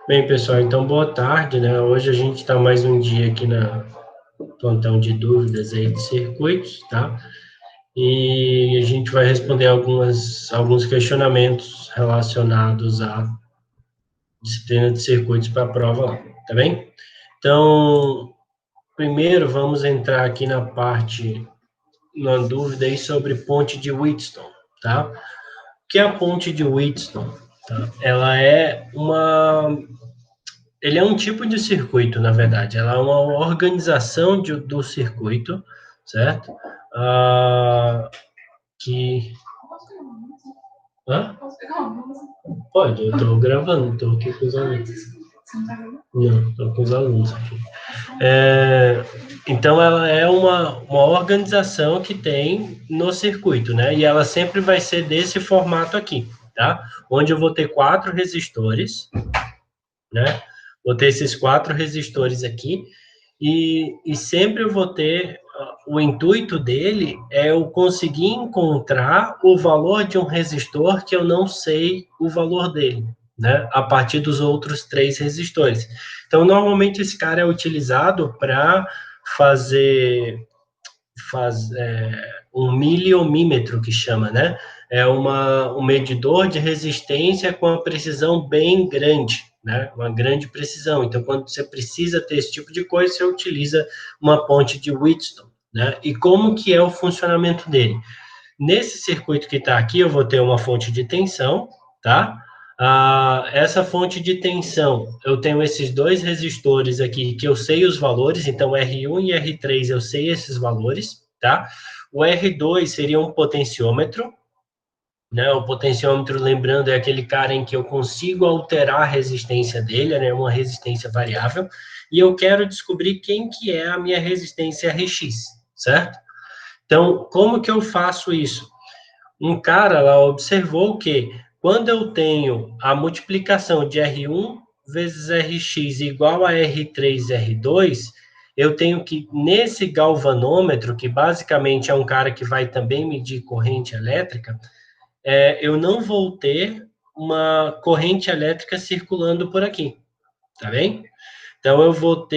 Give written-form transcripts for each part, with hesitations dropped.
Bem, pessoal, então boa tarde, né? Hoje a gente está mais um dia aqui na plantão de dúvidas aí de circuitos, tá? E a gente vai responder alguns questionamentos relacionados à disciplina de circuitos para a prova lá, tá bem? Então, primeiro vamos entrar aqui na parte, na dúvida aí sobre ponte de Wheatstone, tá? O que é a ponte de Wheatstone? Tá? Ele é um tipo de circuito, na verdade. Ela é uma organização do circuito, certo? Que... Hã? Pode, eu estou gravando, estou aqui com os alunos. Não, estou com os alunos aqui. Então, ela é uma organização que tem no circuito, né? E ela sempre vai ser desse formato aqui, tá? Onde eu vou ter 4 resistores, né? Vou ter esses 4 resistores aqui, e sempre eu vou ter, o intuito dele é eu conseguir encontrar o valor de um resistor que eu não sei o valor dele, né? A partir dos outros 3 resistores. Então, normalmente, esse cara é utilizado para fazer um miliomímetro, que chama, né? É um medidor de resistência com a precisão bem grande, né? Uma grande precisão. Então, quando você precisa ter esse tipo de coisa, você utiliza uma ponte de Wheatstone, né? E como que é o funcionamento dele? Nesse circuito que está aqui, eu vou ter uma fonte de tensão, tá? Essa fonte de tensão, eu tenho esses 2 resistores aqui que eu sei os valores, então R1 e R3 eu sei esses valores, tá? O R2 seria um potenciômetro, né? O potenciômetro, lembrando, é aquele cara em que eu consigo alterar a resistência dele, né? Uma resistência variável, e eu quero descobrir quem que é a minha resistência RX, certo? Então, como que eu faço isso? Um cara lá observou que quando eu tenho a multiplicação de R1 vezes Rx igual a R3 R2, eu tenho que, nesse galvanômetro, que basicamente é um cara que vai também medir corrente elétrica, eu não vou ter uma corrente elétrica circulando por aqui, tá bem? Então, eu vou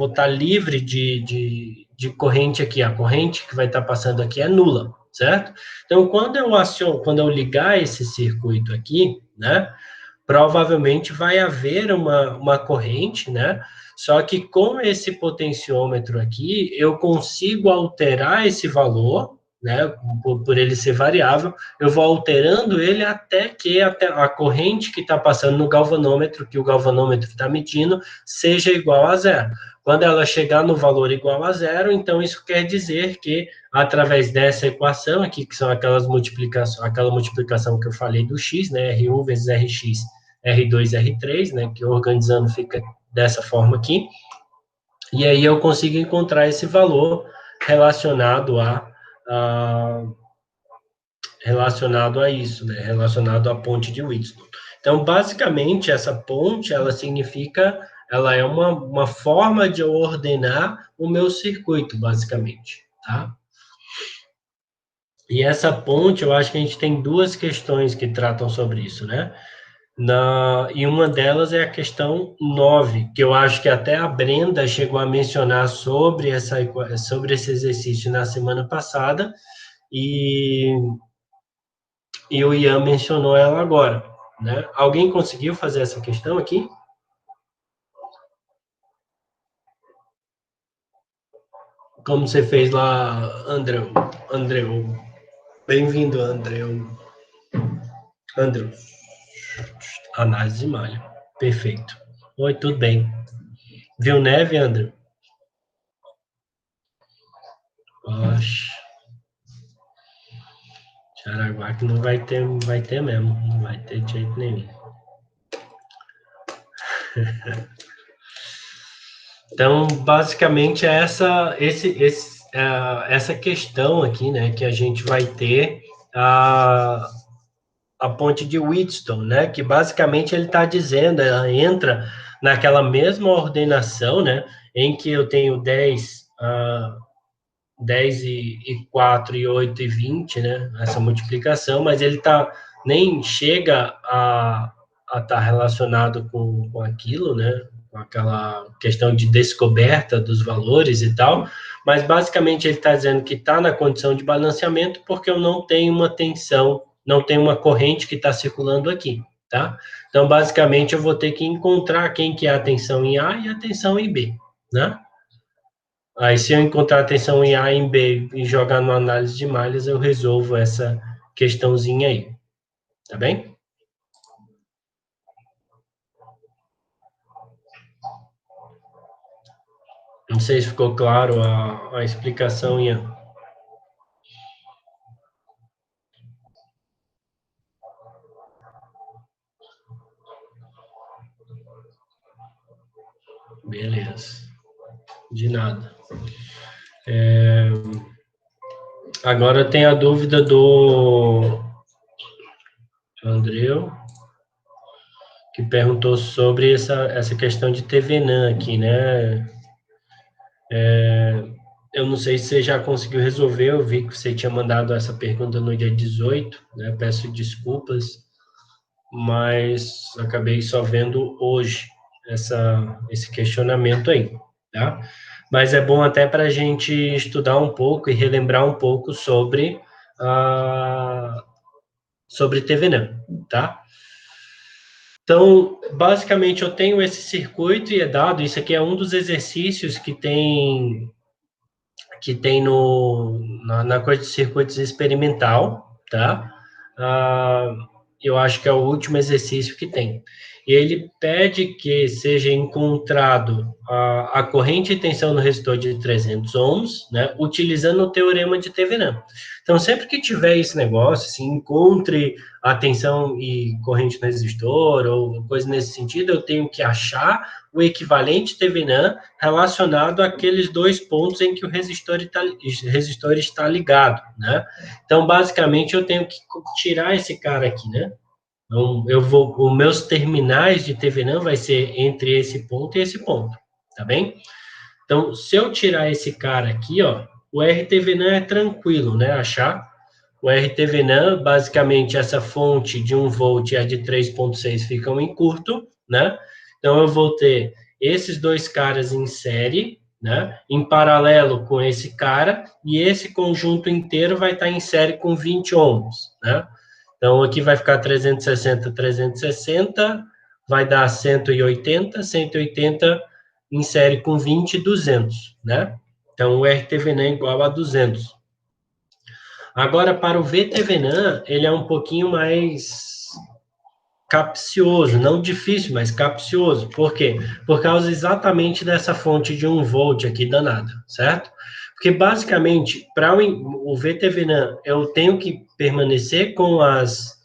estar livre de corrente aqui. A corrente que vai estar passando aqui é nula, certo? Então, quando eu ligar esse circuito aqui, né, provavelmente vai haver uma corrente, né? Só que com esse potenciômetro aqui, eu consigo alterar esse valor, né? Por ele ser variável, eu vou alterando ele até que a corrente que está passando no galvanômetro, que o galvanômetro está medindo, seja igual a zero. Quando ela chegar no valor igual a zero, então isso quer dizer que, através dessa equação aqui, que são aquela multiplicação que eu falei do x, né? R1 vezes Rx R2 R3, né, que organizando fica dessa forma aqui, e aí eu consigo encontrar esse valor relacionado a relacionado a isso, né, relacionado à ponte de Wheatstone. Então, basicamente, essa ponte, ela é uma forma de eu ordenar o meu circuito, basicamente, tá? E essa ponte, eu acho que a gente tem 2 questões que tratam sobre isso, né? E uma delas é a questão 9, que eu acho que até a Brenda chegou a mencionar sobre esse exercício na semana passada, e, e o Ian mencionou ela agora, né? Alguém conseguiu fazer essa questão aqui? Como você fez lá, Andreu. Bem-vindo, Andreu. Análise de malha. Perfeito. Oi, tudo bem? Viu neve, André? Oxe, Jaraguá que não vai ter mesmo, não vai ter de jeito nenhum. Então, basicamente, é essa questão aqui, né, que a gente vai ter a, a ponte de Wheatstone, né, que basicamente ele está dizendo, ela entra naquela mesma ordenação, né, em que eu tenho 10 e 4 e 8 e 20, né, essa multiplicação, mas ele nem chega a estar relacionado com aquilo, né? Com aquela questão de descoberta dos valores e tal, mas basicamente ele está dizendo que está na condição de balanceamento porque eu não tenho uma tensão, não tenho uma corrente que está circulando aqui, tá? Então, basicamente, eu vou ter que encontrar quem que é a tensão em A e a tensão em B, né? Aí, se eu encontrar a tensão em A e em B e jogar no análise de malhas, eu resolvo essa questãozinha aí, tá bem? Não sei se ficou claro a explicação, Ian. Beleza. De nada. Agora tem a dúvida do Andreu, que perguntou sobre essa questão de TVNAN aqui, né? Eu não sei se você já conseguiu resolver, eu vi que você tinha mandado essa pergunta no dia 18, né? Peço desculpas, mas acabei só vendo hoje esse questionamento aí, tá? Mas é bom até para a gente estudar um pouco e relembrar um pouco sobre TVNAN, tá? Então, basicamente, eu tenho esse circuito e é dado, isso aqui é um dos exercícios que tem na coisa de circuitos experimental, tá? Ah, eu acho que é o último exercício que tem. E ele pede que seja encontrado a corrente de tensão no resistor de 300 ohms, né, utilizando o teorema de Thevenin. Então, sempre que tiver esse negócio, se encontre a tensão e corrente no resistor, ou coisa nesse sentido, eu tenho que achar o equivalente Thevenin relacionado àqueles dois pontos em que o resistor está ligado, né? Então, basicamente, eu tenho que tirar esse cara aqui, né? Então, os meus terminais de TVNAN vai ser entre esse ponto e esse ponto, tá bem? Então, se eu tirar esse cara aqui, ó, o RTVNAN é tranquilo, né? Achar. O RTVNAN, basicamente, essa fonte de 1 volt e a de 3,6 ficam em curto, né? Então, eu vou ter esses dois caras em série, né? Em paralelo com esse cara, e esse conjunto inteiro vai estar em série com 20 ohms, né? Então, aqui vai ficar 360, 360, vai dar 180, 180 em série com 20, 200, né? Então, o RTVNAN é igual a 200. Agora, para o VTVNAN, ele é um pouquinho mais capcioso, não difícil, mas capcioso. Por quê? Por causa exatamente dessa fonte de 1 volt aqui danada, certo? Porque, basicamente, para o VTVNAN, eu tenho que permanecer com as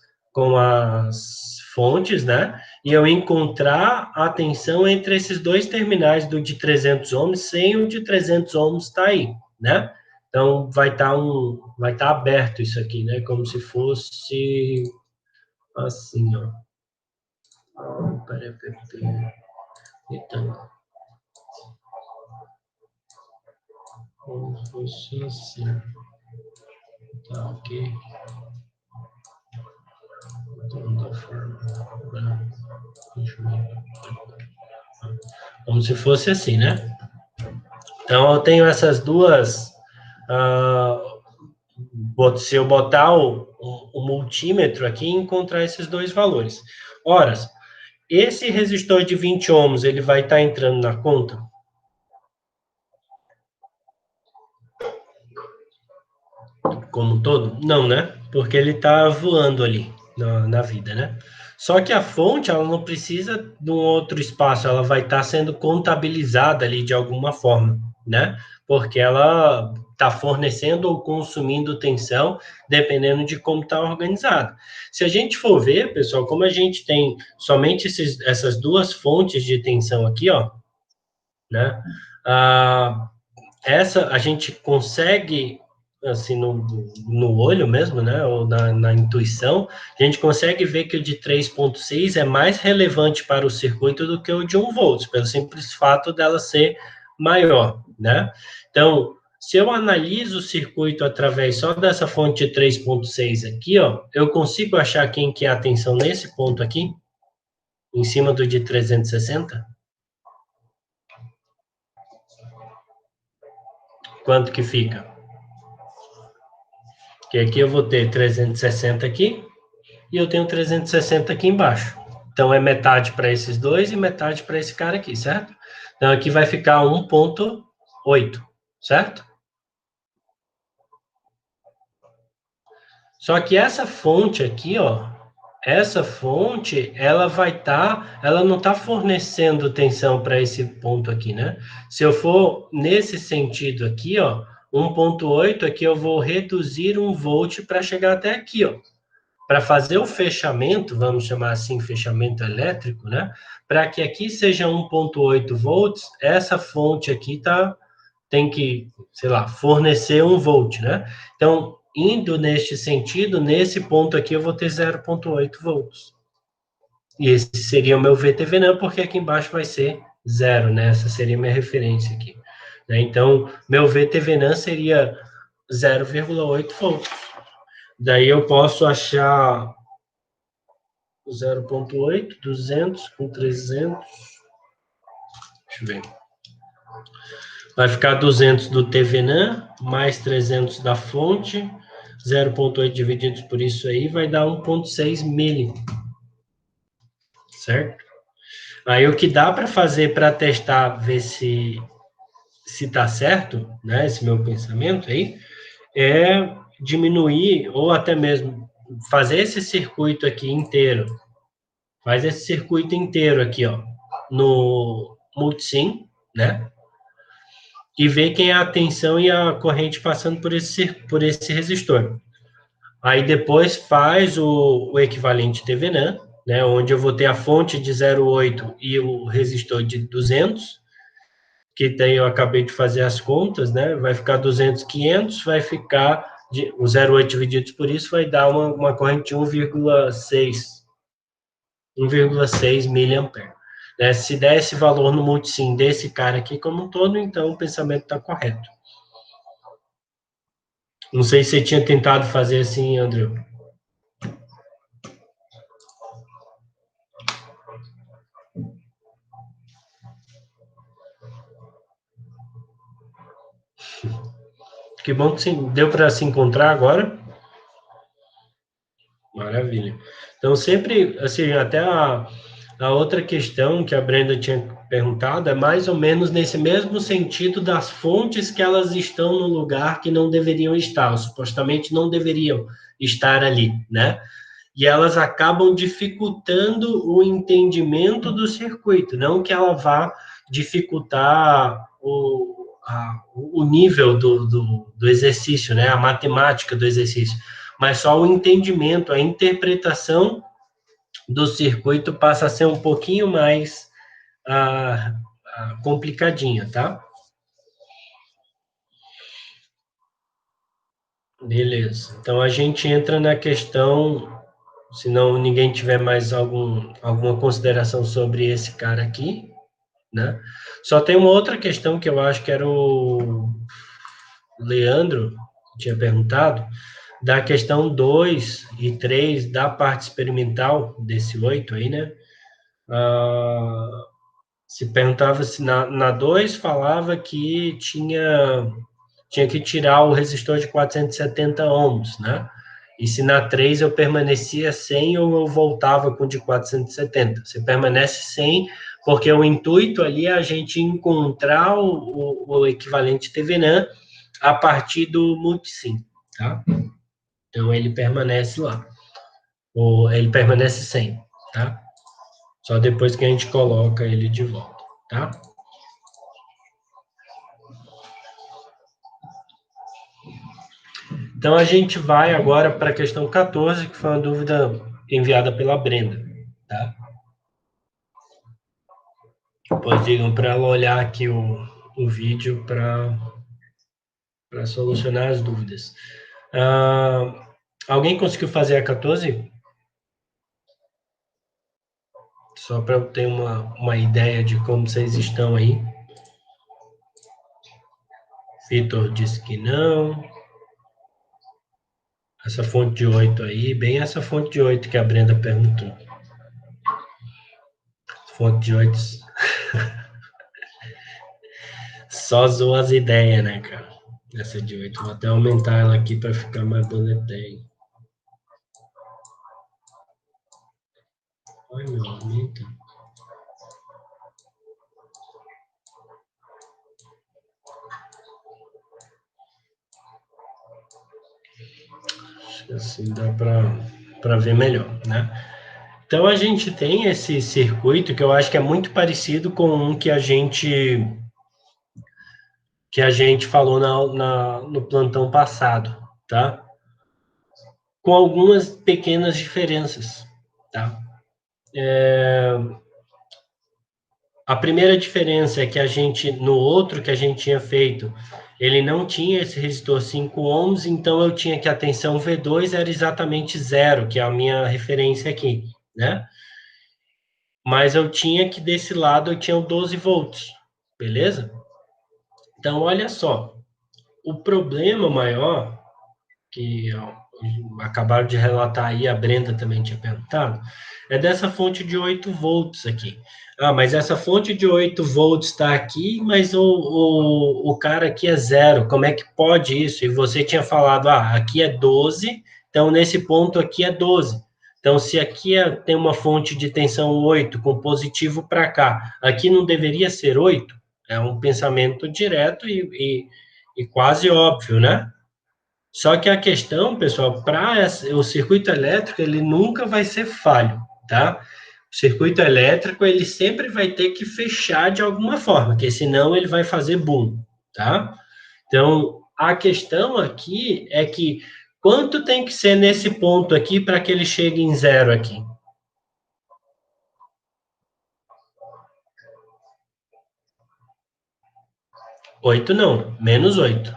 fontes, né? E eu encontrar a tensão entre esses dois terminais do de 300 ohms, sem o de 300 ohms estar aí, né? Então, vai estar aberto isso aqui, né? Como se fosse assim, ó. Então, como se fosse assim. Tá, ok. Então, da forma. Como se fosse assim, né? Então, eu tenho essas duas. Se eu botar o multímetro aqui e encontrar esses dois valores. Ora, esse resistor de 20 ohms, ele vai estar entrando na conta? Como um todo? Não, né? Porque ele está voando ali na vida, né? Só que a fonte, ela não precisa de um outro espaço, ela vai estar sendo contabilizada ali de alguma forma, né? Porque ela está fornecendo ou consumindo tensão, dependendo de como está organizado. Se a gente for ver, pessoal, como a gente tem somente essas duas fontes de tensão aqui, ó, né? Essa a gente consegue, assim, no olho mesmo, né, ou na intuição, a gente consegue ver que o de 3,6 é mais relevante para o circuito do que o de 1 volt, pelo simples fato dela ser maior, né? Então, se eu analiso o circuito através só dessa fonte de 3,6 aqui, ó, eu consigo achar quem que é a tensão nesse ponto aqui? em cima do de 360? Quanto que fica? Porque aqui eu vou ter 360 aqui, e eu tenho 360 aqui embaixo. Então, é metade para esses dois e metade para esse cara aqui, certo? Então, aqui vai ficar 1,8, certo? Só que essa fonte aqui, ó, essa fonte, ela ela não está fornecendo tensão para esse ponto aqui, né? Se eu for nesse sentido aqui, ó, 1,8 aqui eu vou reduzir 1 volt para chegar até aqui, ó. Para fazer o fechamento, vamos chamar assim, fechamento elétrico, né? Para que aqui seja 1,8 volts, essa fonte aqui tem que, sei lá, fornecer 1 volt, né? Então, indo neste sentido, nesse ponto aqui eu vou ter 0,8 volts. E esse seria o meu VTVNAM, porque aqui embaixo vai ser 0, né? Essa seria a minha referência aqui. Né? Então, meu VTVNAM seria 0,8 volts. Daí eu posso achar 0,8, 200 com 300. Deixa eu ver. Vai ficar 200 do TVNAM, mais 300 da fonte. 0,8 divididos por isso aí vai dar 1,6 mili. Certo? Aí o que dá para fazer para testar, ver se tá certo, né, esse meu pensamento aí, é diminuir ou até mesmo fazer esse circuito aqui inteiro. Faz esse circuito inteiro aqui, ó, no multisim, né? E ver quem é a tensão e a corrente passando por esse resistor. Aí depois faz o equivalente TVNAM, né, onde eu vou ter a fonte de 0,8 e o resistor de 200, que tem, eu acabei de fazer as contas, né, vai ficar 200, 500, vai ficar, o 0,8 divididos por isso vai dar uma corrente de 1,6 miliampere. Né? Se der esse valor no multisim desse cara aqui como um todo, então o pensamento está correto. Não sei se você tinha tentado fazer assim, André. Que bom que sim, deu para se encontrar agora. Maravilha. Então, sempre, assim, até a outra questão que a Brenda tinha perguntado é mais ou menos nesse mesmo sentido das fontes que elas estão no lugar que não deveriam estar, ou supostamente não deveriam estar ali, né? E elas acabam dificultando o entendimento do circuito, não que ela vá dificultar o nível do exercício, né? A matemática do exercício, mas só o entendimento, a interpretação do circuito passa a ser um pouquinho mais complicadinha, tá? Beleza. Então a gente entra na questão, se não ninguém tiver mais alguma consideração sobre esse cara aqui, né? Só tem uma outra questão que eu acho que era o Leandro que tinha perguntado, da questão 2 e 3 da parte experimental desse 8 aí, né? Se perguntava se na 2 falava que tinha que tirar o resistor de 470 ohms, né? E se na 3 eu permanecia sem ou eu voltava com o de 470. Você permanece sem, porque o intuito ali é a gente encontrar o equivalente TVNAM a partir do multisim, tá? Então ele permanece lá, ou ele permanece sem, tá? Só depois que a gente coloca ele de volta, tá? Então, a gente vai agora para a questão 14, que foi uma dúvida enviada pela Brenda. Tá? Depois digam para ela olhar aqui o vídeo para solucionar as dúvidas. Alguém conseguiu fazer a 14? Só para eu ter uma ideia de como vocês estão aí. Vitor disse que não. Essa fonte de 8 aí, bem essa fonte de 8 que a Brenda perguntou. Fonte de 8. Só zoa as ideias, né, cara? Essa de 8. Vou até aumentar ela aqui para ficar mais bonitinho. Ai, meu, aumenta. Assim dá para ver melhor, né? Então a gente tem esse circuito que eu acho que é muito parecido com um que a gente falou no plantão passado, tá? Com algumas pequenas diferenças, tá? A primeira diferença é que a gente, no outro que a gente tinha feito, ele não tinha esse resistor 5 ohms, então eu tinha que a tensão V2 era exatamente zero, que é a minha referência aqui, né? Mas eu tinha que desse lado eu tinha o 12 volts, beleza? Então, olha só, o problema maior, que acabaram de relatar aí, a Brenda também tinha perguntado, é dessa fonte de 8 volts aqui. Ah, mas essa fonte de 8 volts está aqui, mas o cara aqui é zero. Como é que pode isso? E você tinha falado, aqui é 12, então nesse ponto aqui é 12. Então, se aqui tem uma fonte de tensão 8 com positivo para cá, aqui não deveria ser 8? É um pensamento direto e quase óbvio, né? Só que a questão, pessoal, para o circuito elétrico, ele nunca vai ser falho, tá? O circuito elétrico, ele sempre vai ter que fechar de alguma forma, porque senão ele vai fazer boom, tá? Então, a questão aqui é que quanto tem que ser nesse ponto aqui para que ele chegue em zero aqui? 8 não, menos 8.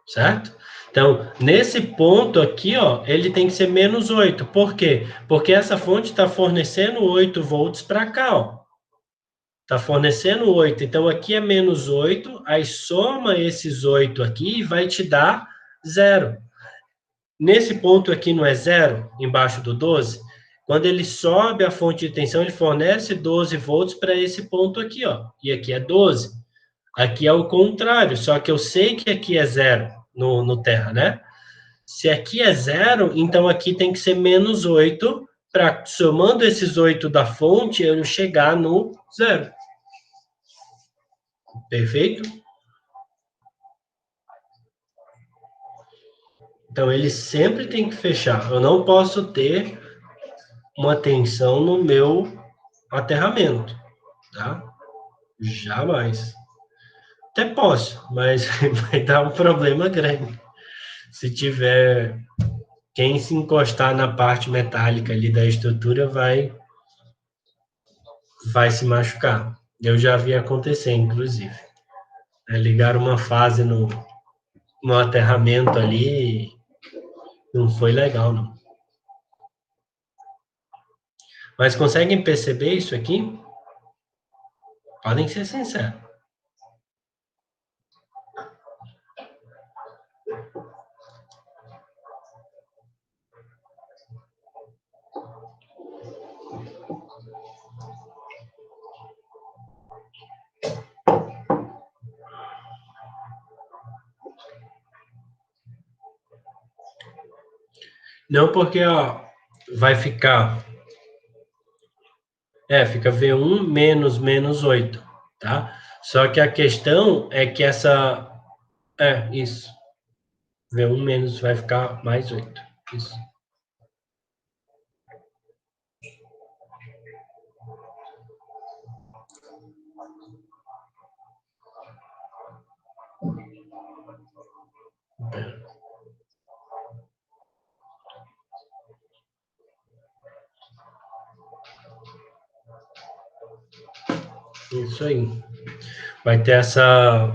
Certo? Então, nesse ponto aqui, ó, ele tem que ser menos 8. Por quê? Porque essa fonte está fornecendo 8 volts para cá, ó. Está fornecendo 8. Então, aqui é menos 8, aí soma esses 8 aqui e vai te dar zero. Nesse ponto aqui não é zero, embaixo do 12? Quando ele sobe a fonte de tensão, ele fornece 12 volts para esse ponto aqui, ó. E aqui é 12. Aqui é o contrário, só que eu sei que aqui é zero no terra, né? Se aqui é zero, então aqui tem que ser menos 8 para, somando esses 8 da fonte, eu chegar no zero. Perfeito? Então, ele sempre tem que fechar. Eu não posso ter uma tensão no meu aterramento, tá? Jamais. Até posso, mas vai dar um problema grande. Se tiver quem se encostar na parte metálica ali da estrutura vai se machucar. Eu já vi acontecer, inclusive. Ligaram uma fase no aterramento ali, não foi legal, não. Mas conseguem perceber isso aqui? Podem ser sinceros. Não porque, ó, vai ficar... fica V1 menos 8, tá? Só que a questão é que essa... isso. V1 menos vai ficar mais 8. Isso. Isso aí. Vai ter essa...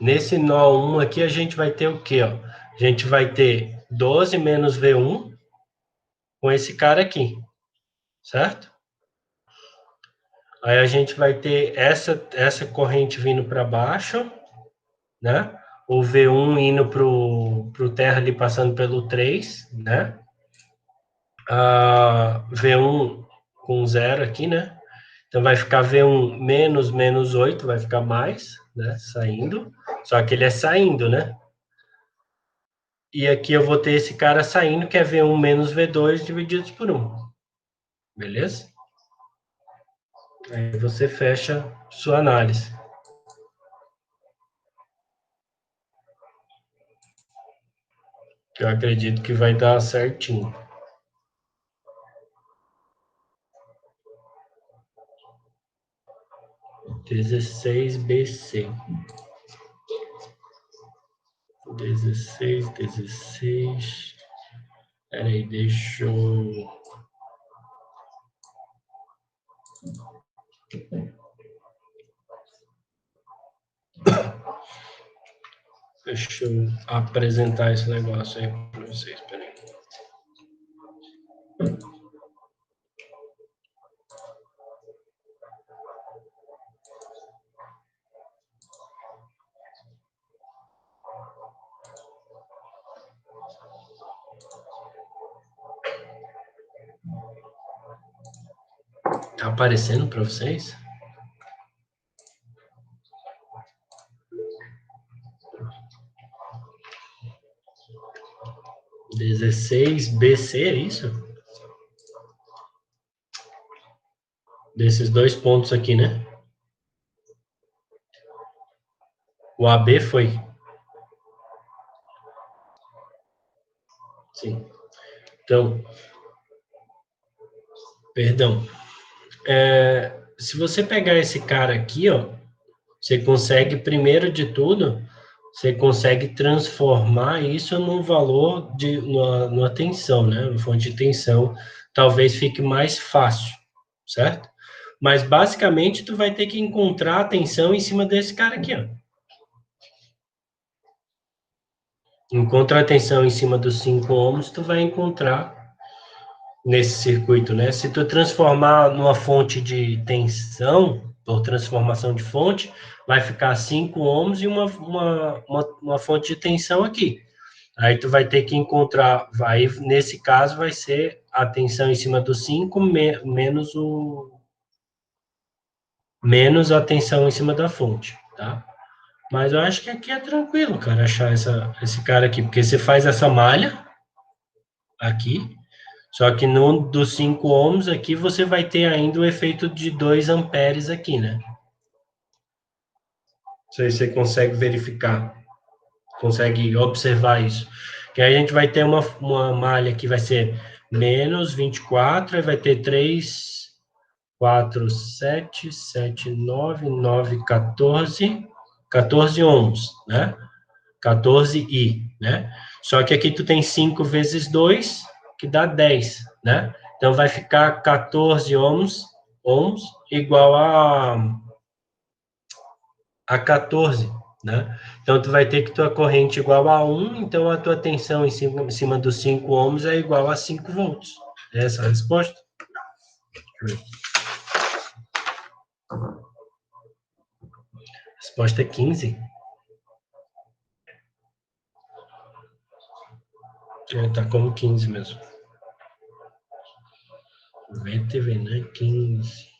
Nesse nó 1 aqui, a gente vai ter o quê, ó? A gente vai ter 12 menos V1 com esse cara aqui, certo? Aí a gente vai ter essa corrente vindo para baixo, né? O V1 indo para o terra ali passando pelo 3, né? A V1 com 0 aqui, né? Então, vai ficar V1 menos menos 8, vai ficar mais, né? Saindo. Só que ele é saindo, né? E aqui eu vou ter esse cara saindo, que é V1 menos V2 divididos por 1. Beleza? Aí você fecha sua análise. Que eu acredito que vai dar certinho. 16BC. 16. Peraí, deixa eu... Deixa eu apresentar esse negócio aí para vocês, peraí. Tá aparecendo para vocês? (16BC) é isso? Desses dois pontos aqui, né? O AB foi. Sim. Então, perdão. Se você pegar esse cara aqui, ó, você consegue, primeiro de tudo, você consegue transformar isso num valor numa tensão, né? Uma fonte de tensão, talvez fique mais fácil, certo? Mas basicamente tu vai ter que encontrar a tensão em cima desse cara aqui, ó. Encontra a tensão em cima dos 5 ohms, tu vai encontrar nesse circuito, né? Se tu transformar numa fonte de tensão, por transformação de fonte, vai ficar 5 ohms e uma fonte de tensão aqui. Aí tu vai ter que encontrar, nesse caso vai ser a tensão em cima do 5 menos a tensão em cima da fonte, tá? Mas eu acho que aqui é tranquilo, cara, achar esse cara aqui, porque você faz essa malha aqui, só que no dos 5 ohms aqui você vai ter ainda o efeito de 2 amperes aqui, né? Não sei se você consegue verificar, consegue observar isso. Que aí a gente vai ter uma malha que vai ser menos 24, aí vai ter 3, 4, 7, 7, 9, 9, 14, 14 ohms, né? 14i, né? Só que aqui tu tem 5 vezes 2, que dá 10, né? Então vai ficar 14 ohms igual a 14, né? Então tu vai ter que tua corrente igual a 1, então a tua tensão em cima dos 5 ohms é igual a 5 volts. Essa é a resposta? A resposta é 15. Tá como 15 mesmo. VTV, né? 15.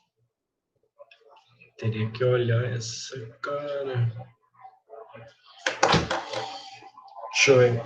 Teria que olhar essa, cara. Deixa eu ver.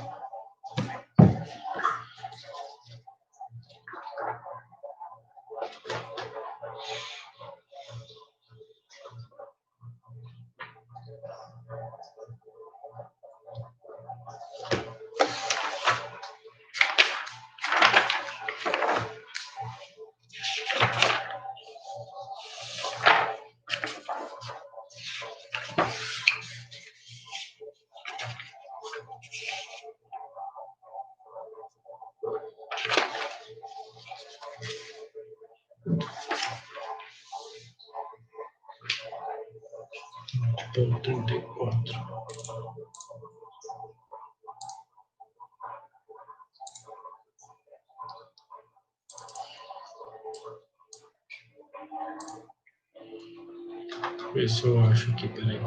Ponto 34. Ver se eu acho aqui, peraí.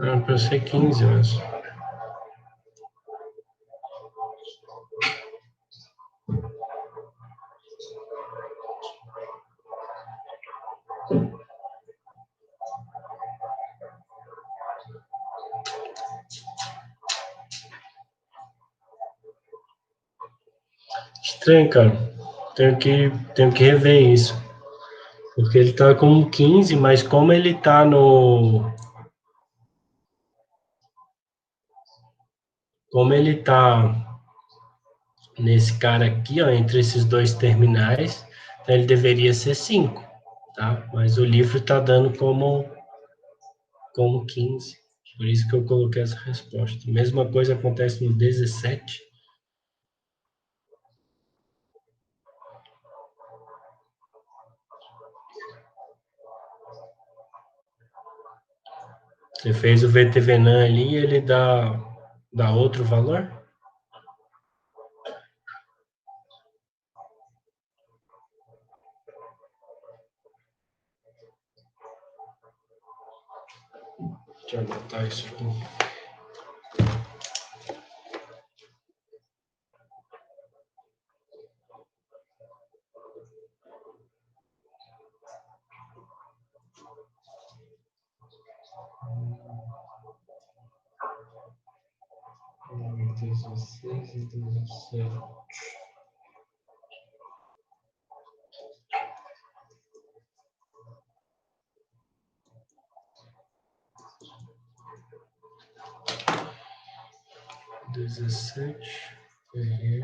Ah, para ser 15 mesmo. Estranho, cara. Tenho que rever isso. Porque ele tá com 15, mas como ele tá no. Como ele tá nesse cara aqui, ó, entre esses dois terminais, então ele deveria ser 5, tá? Mas o livro tá dando como 15. Por isso que eu coloquei essa resposta. Mesma coisa acontece no 17. Você fez o VTVNAM ali e ele dá outro valor? Deixa eu anotar isso aqui. Dezesseis e 17.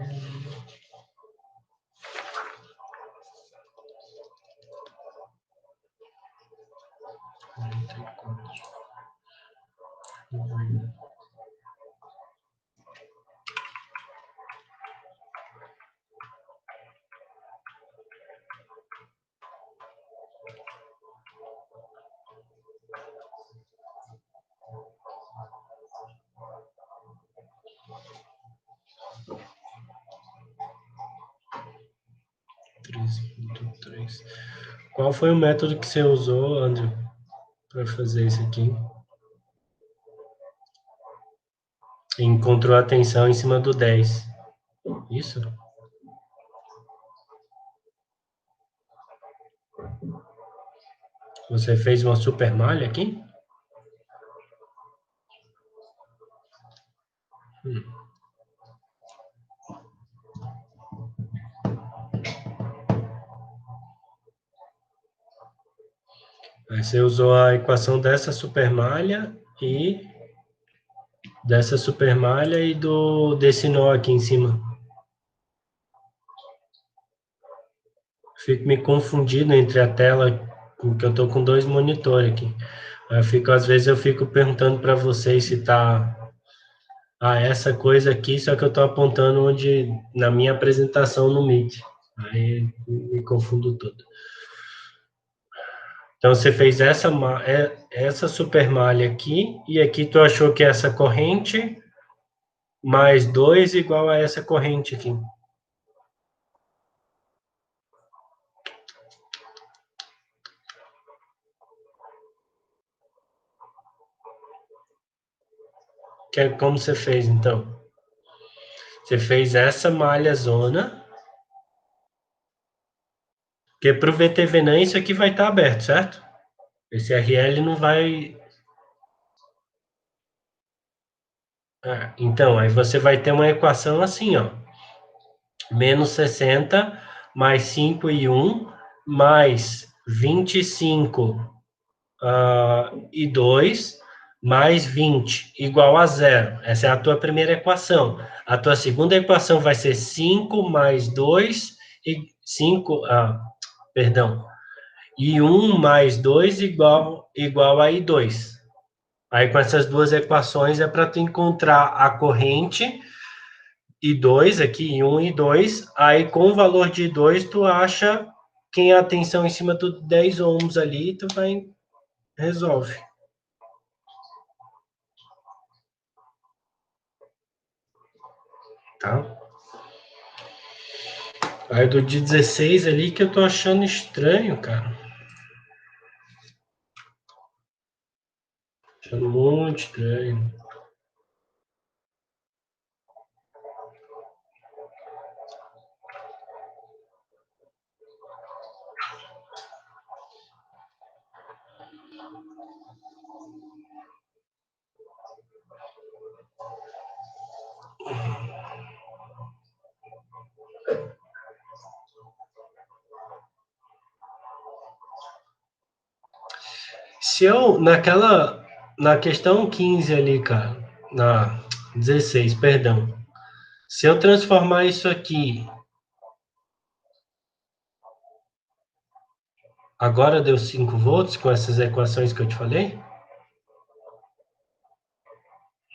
Qual foi o método que você usou, André, para fazer isso aqui? Encontrou a atenção em cima do 10. Isso? Você fez uma super malha aqui? Aí você usou a equação dessa super malha e desse nó aqui em cima. Fico me confundindo entre a tela, porque eu tô com dois monitores aqui. Às vezes eu fico perguntando para vocês se tá essa coisa aqui, só que eu tô apontando onde na minha apresentação no Meet. Aí me confundo todo. Então você fez essa super malha aqui e aqui tu achou que essa corrente mais 2 igual a essa corrente aqui. Que é como você fez, então? Você fez essa malha zona, porque para o VTVNAM isso aqui vai estar aberto, certo? Esse RL não vai... então, aí você vai ter uma equação assim, ó. Menos 60 mais 5 e 1 mais 25 e 2 mais 20 igual a zero. Essa é a tua primeira equação. A tua segunda equação vai ser 5 mais 2 e 5, perdão, e 1 mais 2 igual a I2. Aí com essas duas equações é para tu encontrar a corrente I2 aqui, I1 e I2. Aí com o valor de I2 tu acha quem é a tensão em cima do 10 ohms ali, tu vai resolve. Tá? Aí do de 16 ali que eu tô achando estranho, cara. Achando muito estranho. Se eu, na questão 15 ali, cara, na 16, perdão. Se eu transformar isso aqui, agora deu 5 volts com essas equações que eu te falei?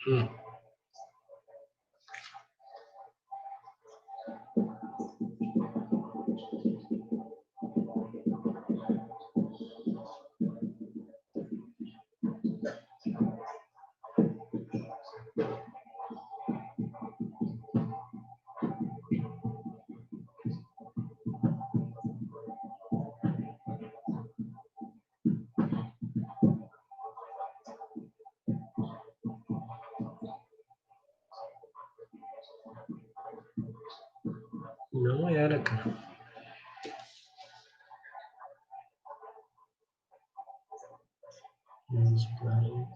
Hum, não era, cara. Menos 40,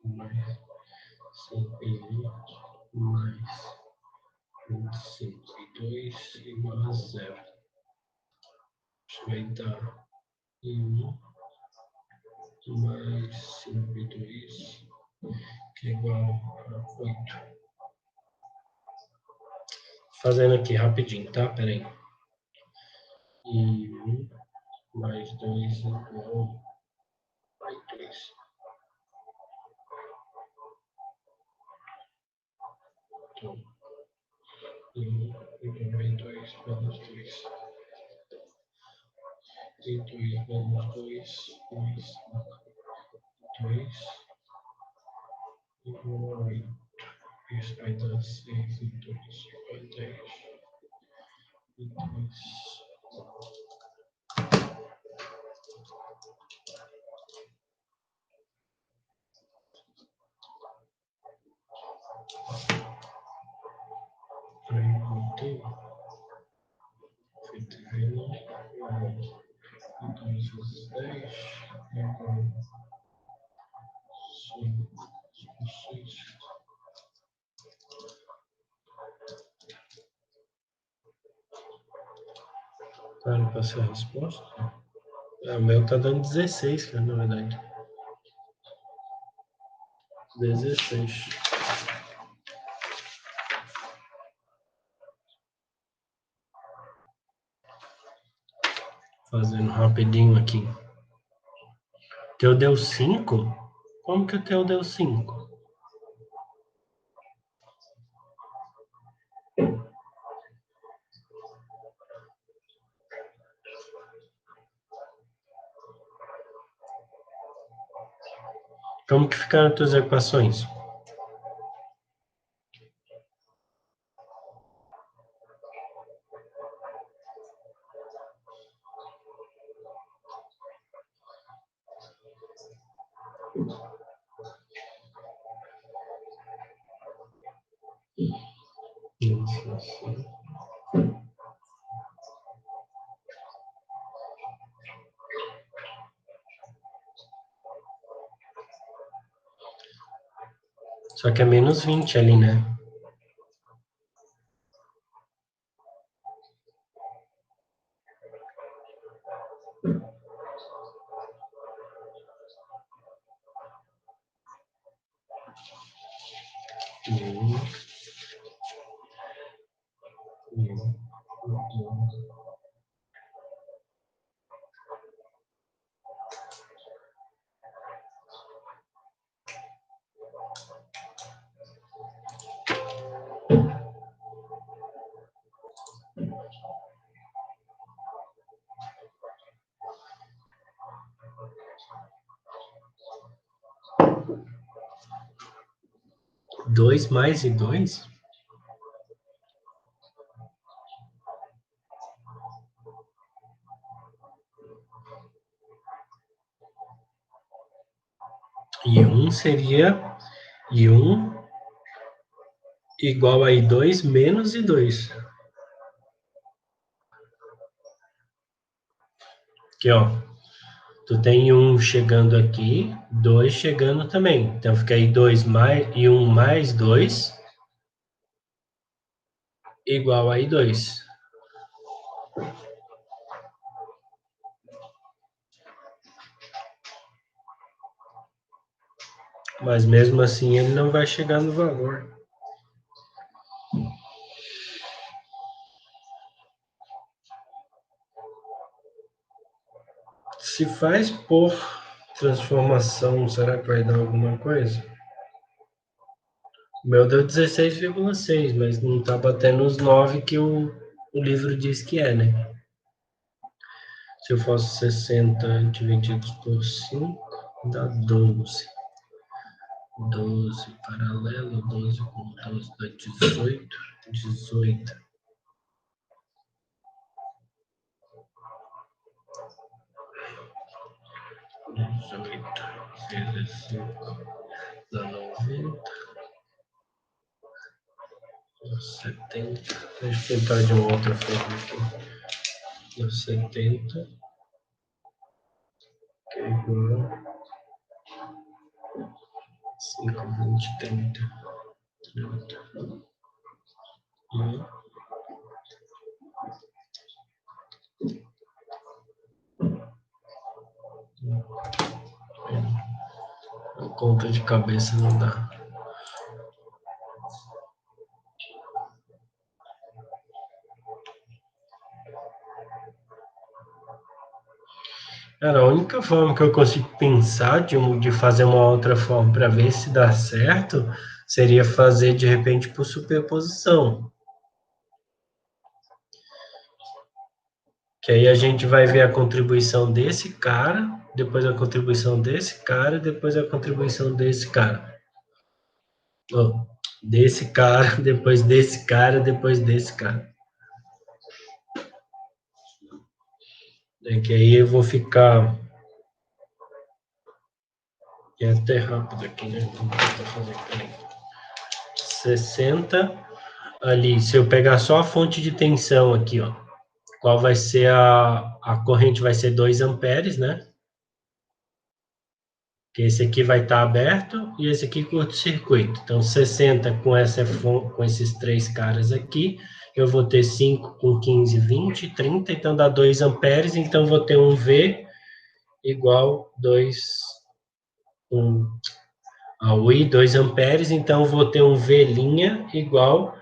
mais 120, mais 25 e 2 igual a zero. Isso vai dar 1 mais 5 e 2, que é igual a 8. Fazendo aqui rapidinho, tá? Pera aí. E 1 mais 2 igual a 2. Então, 1 igual a 2 menos 2. E 2 menos 2 mais 2 igual a 8. Isso vai dar 6 e 2 igual a 10. E 2. Aí voltei. Feito vendo. E 2 vezes 10 igual a 5 6. Claro, passei a resposta. O meu tá dando 16, cara, na verdade. 16. Fazendo rapidinho aqui. Teu deu 5? Como que o teu deu 5? Como que ficaram as tuas equações? Isso. Só que é menos 20 ali, né? Um, um. 2 mais e 2? I1 seria I1 igual a I2 menos I2. Aqui, ó. Tu tem um chegando aqui, 2 chegando também. Então, fica I2 mais I1 mais 2 igual a I2. Mas mesmo assim, ele não vai chegar no valor. Se faz por transformação, será que vai dar alguma coisa? O meu deu 16,6, mas não está batendo os 9 que o livro diz que é, né? Se eu faço 60 divididos por 5, dá 12. 12 paralelo, 12 com 12 dá 18. 18. 18 vezes 5 dá 90. 70. Deixa eu tentar de uma outra forma aqui. Dá 70. Que é igual a 5, 20, 30. 30. 1. A conta de cabeça não dá. Cara, a única forma que eu consigo pensar de fazer uma outra forma para ver se dá certo seria fazer de repente por superposição. Que aí a gente vai ver a contribuição desse cara, depois a contribuição desse cara, depois a contribuição desse cara. Oh, desse cara, depois desse cara, depois desse cara. É que aí eu vou ficar. É até rápido aqui, né? Vamos tentar fazer, peraí. 60 ali. Se eu pegar só a fonte de tensão aqui, ó. Qual vai ser a corrente? Vai ser 2 amperes, né? Que esse aqui vai estar aberto e esse aqui curto-circuito. Então, 60 com esses três caras aqui, eu vou ter 5 com 15, 20, 30, então dá 2 amperes, então vou ter um V igual 2, ao I 2 amperes, então vou ter um V' igual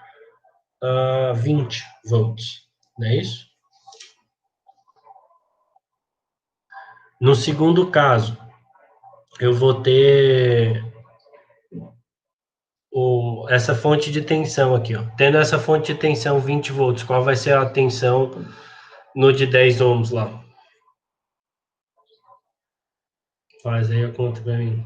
a 20 volts, não é isso? No segundo caso, eu vou ter essa fonte de tensão aqui, ó. Tendo essa fonte de tensão 20 volts, qual vai ser a tensão no de 10 ohms lá? Faz aí a conta para mim.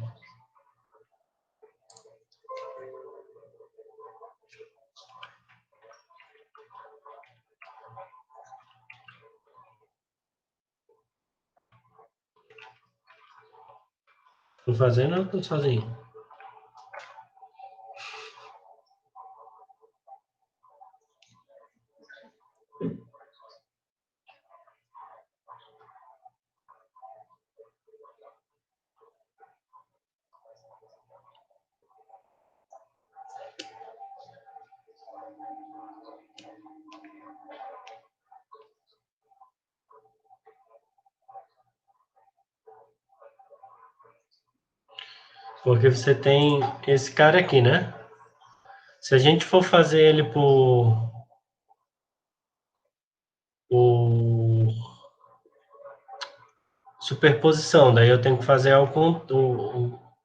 Tô fazendo ou tô sozinho? Porque você tem esse cara aqui, né? Se a gente for fazer ele por superposição, daí eu tenho que fazer algo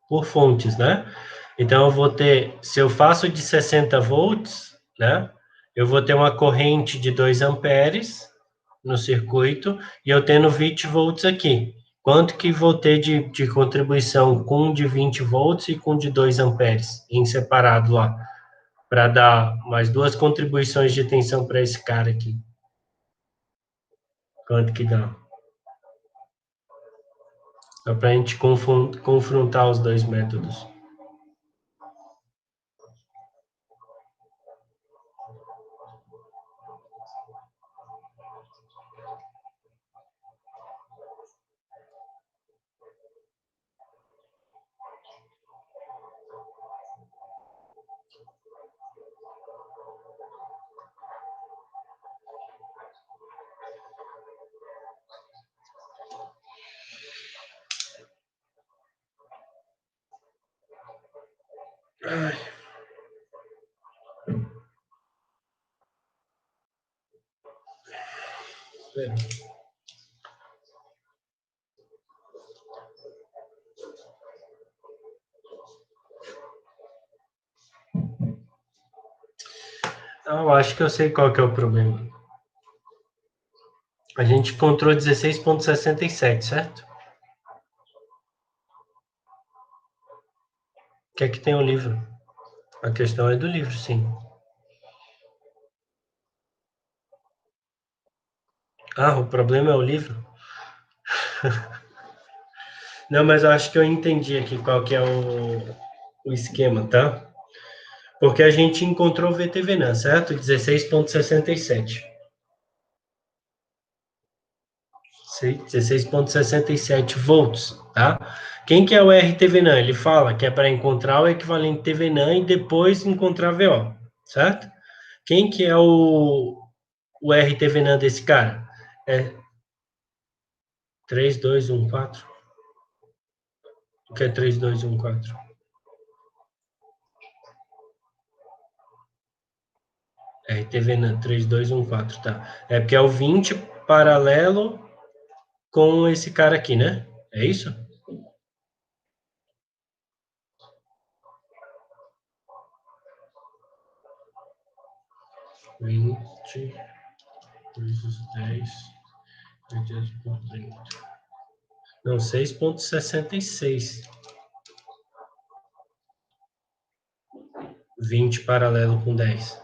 por fontes, né? Então eu vou ter, se eu faço de 60 volts, né? Eu vou ter uma corrente de 2 amperes no circuito e eu tendo 20 volts aqui. Quanto que vou ter de contribuição com de 20 volts e com de 2 amperes em separado lá? Para dar mais duas contribuições de tensão para esse cara aqui. Quanto que dá? Só para a gente confrontar os dois métodos. Ai. Eu acho que eu sei qual que é o problema. A gente encontrou 16,67, certo? O que é que tem o livro? A questão é do livro, sim. Ah, o problema é o livro? Não, mas eu acho que eu entendi aqui qual que é o esquema, tá? Porque a gente encontrou o VTVNAN, certo? 16,67. 16,67 volts, tá? Quem que é o RTVNAN? Ele fala que é para encontrar o equivalente TVNAN e depois encontrar VO, certo? Quem que é o RTVNAN desse cara? É 3214. O que é 3214? RTVNAN 3214, tá? É porque é o 20 paralelo com esse cara aqui, né? É isso? 20 vezes 10 dividido por 30. Não, 6,66. 20 paralelo com 10.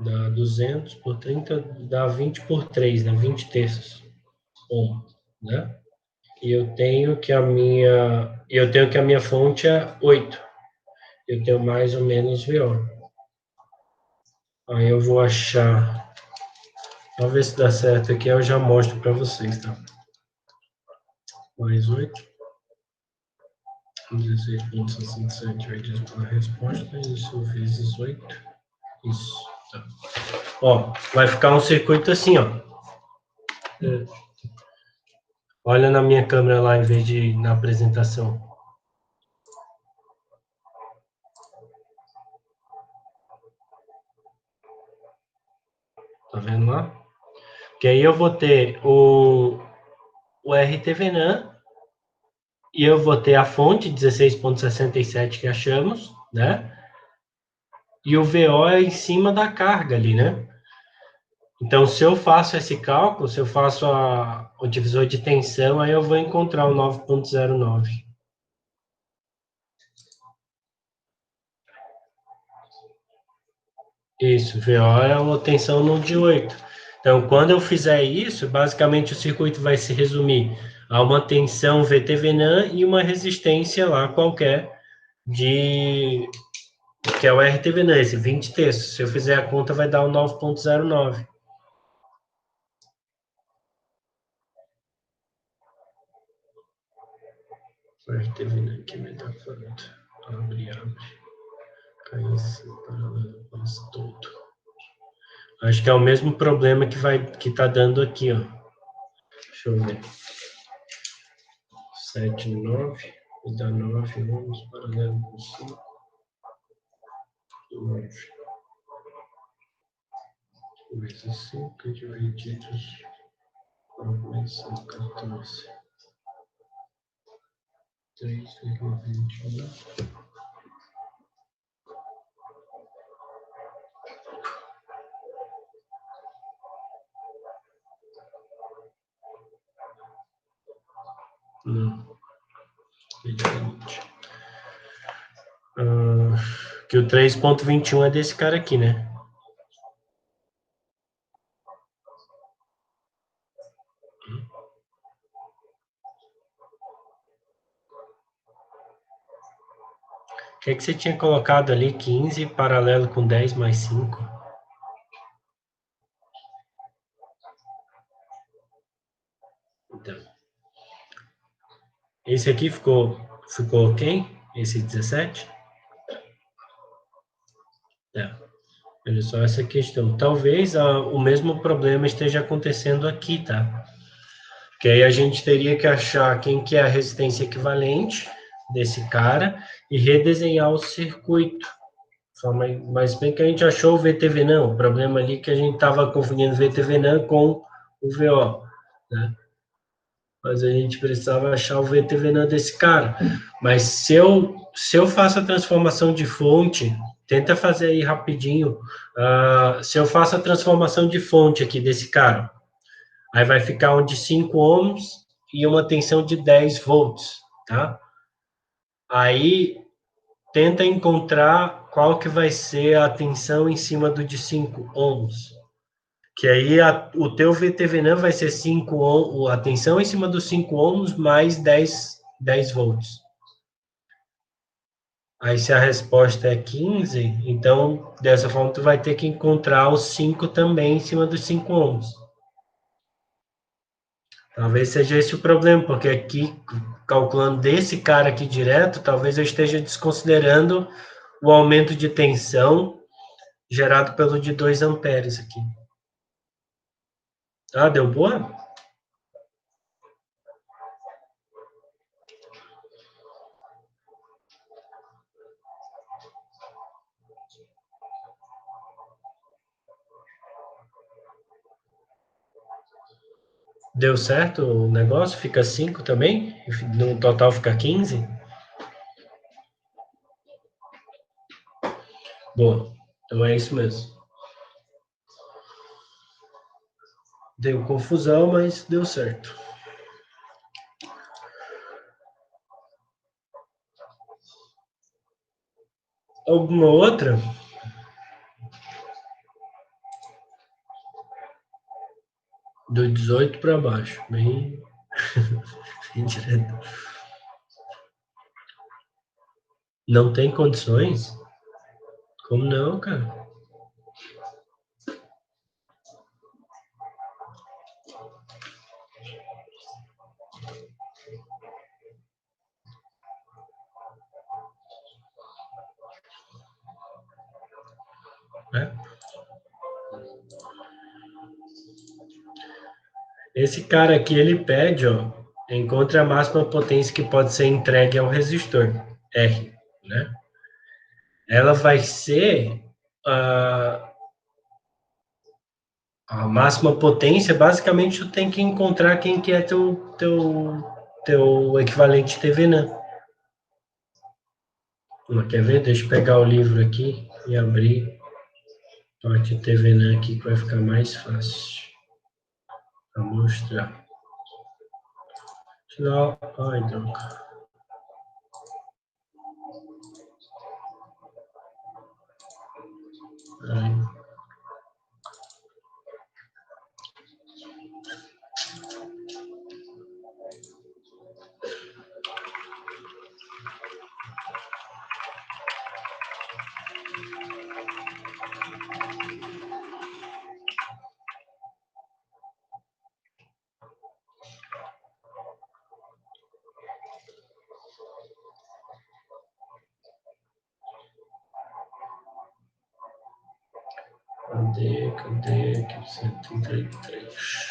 Dá 200 por 30, dá 20 por 3, né? 20 terços. Bom, né? E eu tenho que a minha fonte é 8. Eu tenho mais ou menos VO. Aí eu vou achar. Vamos ver se dá certo aqui, eu já mostro para vocês, tá? Mais 8. 16,67 vezes pela resposta, isso vezes 8. Isso, tá. Ó, vai ficar um circuito assim, ó. Olha na minha câmera lá, em vez de na apresentação. Tá vendo lá? Que aí eu vou ter o RTVNAN e eu vou ter a fonte 16,67 que achamos, né? E o VO é em cima da carga ali, né? Então, se eu faço esse cálculo, se eu faço o divisor de tensão, aí eu vou encontrar o 9,09. Isso, VO é a tensão no de 8. Então, quando eu fizer isso, basicamente o circuito vai se resumir a uma tensão VTVNAN e uma resistência lá qualquer de que é o RTVNAN, esse 20 terços. Se eu fizer a conta, vai dar o 9,09. O RTVNAN aqui vai dar quanto? Abre. Cai em cima, paralelo, quase todo. Acho que é o mesmo problema que tá dando aqui, ó. Deixa eu ver. 7, 9, e dá 9 ohms, paralelo com 5, 9. Vezes 5 divididos por 14. 3,21. Não. É diferente. Que o 3,21 é desse cara aqui, né? O que você tinha colocado ali? 15 paralelo com 10 mais 5. Então, esse aqui ficou ok? Esse 17? É. Olha só essa questão. Talvez o mesmo problema esteja acontecendo aqui, tá? Que aí a gente teria que achar quem que é a resistência equivalente desse cara e redesenhar o circuito. Só mas bem que a gente achou o VTV não, o problema ali é que a gente estava confundindo VTV não com o VO, né? Mas a gente precisava achar o VTV não desse cara. Mas se eu faço a transformação de fonte, tenta fazer aí rapidinho, se eu faço a transformação de fonte aqui desse cara, aí vai ficar um de 5 ohms e uma tensão de 10 volts, tá? Aí tenta encontrar qual que vai ser a tensão em cima do de 5 ohms. Que aí o teu VTVNAM vai ser 5 ohms, a tensão em cima dos 5 ohms mais 10 volts. Aí se a resposta é 15, então dessa forma tu vai ter que encontrar os 5 também em cima dos 5 ohms. Talvez seja esse o problema, porque aqui, calculando desse cara aqui direto, talvez eu esteja desconsiderando o aumento de tensão gerado pelo de 2 amperes aqui. Ah, deu boa? Deu certo o negócio? Fica 5 também? No total fica 15? Boa. Então é isso mesmo. Deu confusão, mas deu certo. Alguma outra? Do 18 para baixo. Bem, bem direto. Não tem condições? Como não, cara? É. Esse cara aqui, ele pede, ó, encontre a máxima potência que pode ser entregue ao resistor, R, né? Ela vai ser a máxima potência, basicamente tu tem que encontrar quem que é teu equivalente TVNAM. Quer ver? Deixa eu pegar o livro aqui e abrir parte TVNAM aqui que vai ficar mais fácil para mostrar. Não, ai, droga. Ai. Cadê aqui? 133.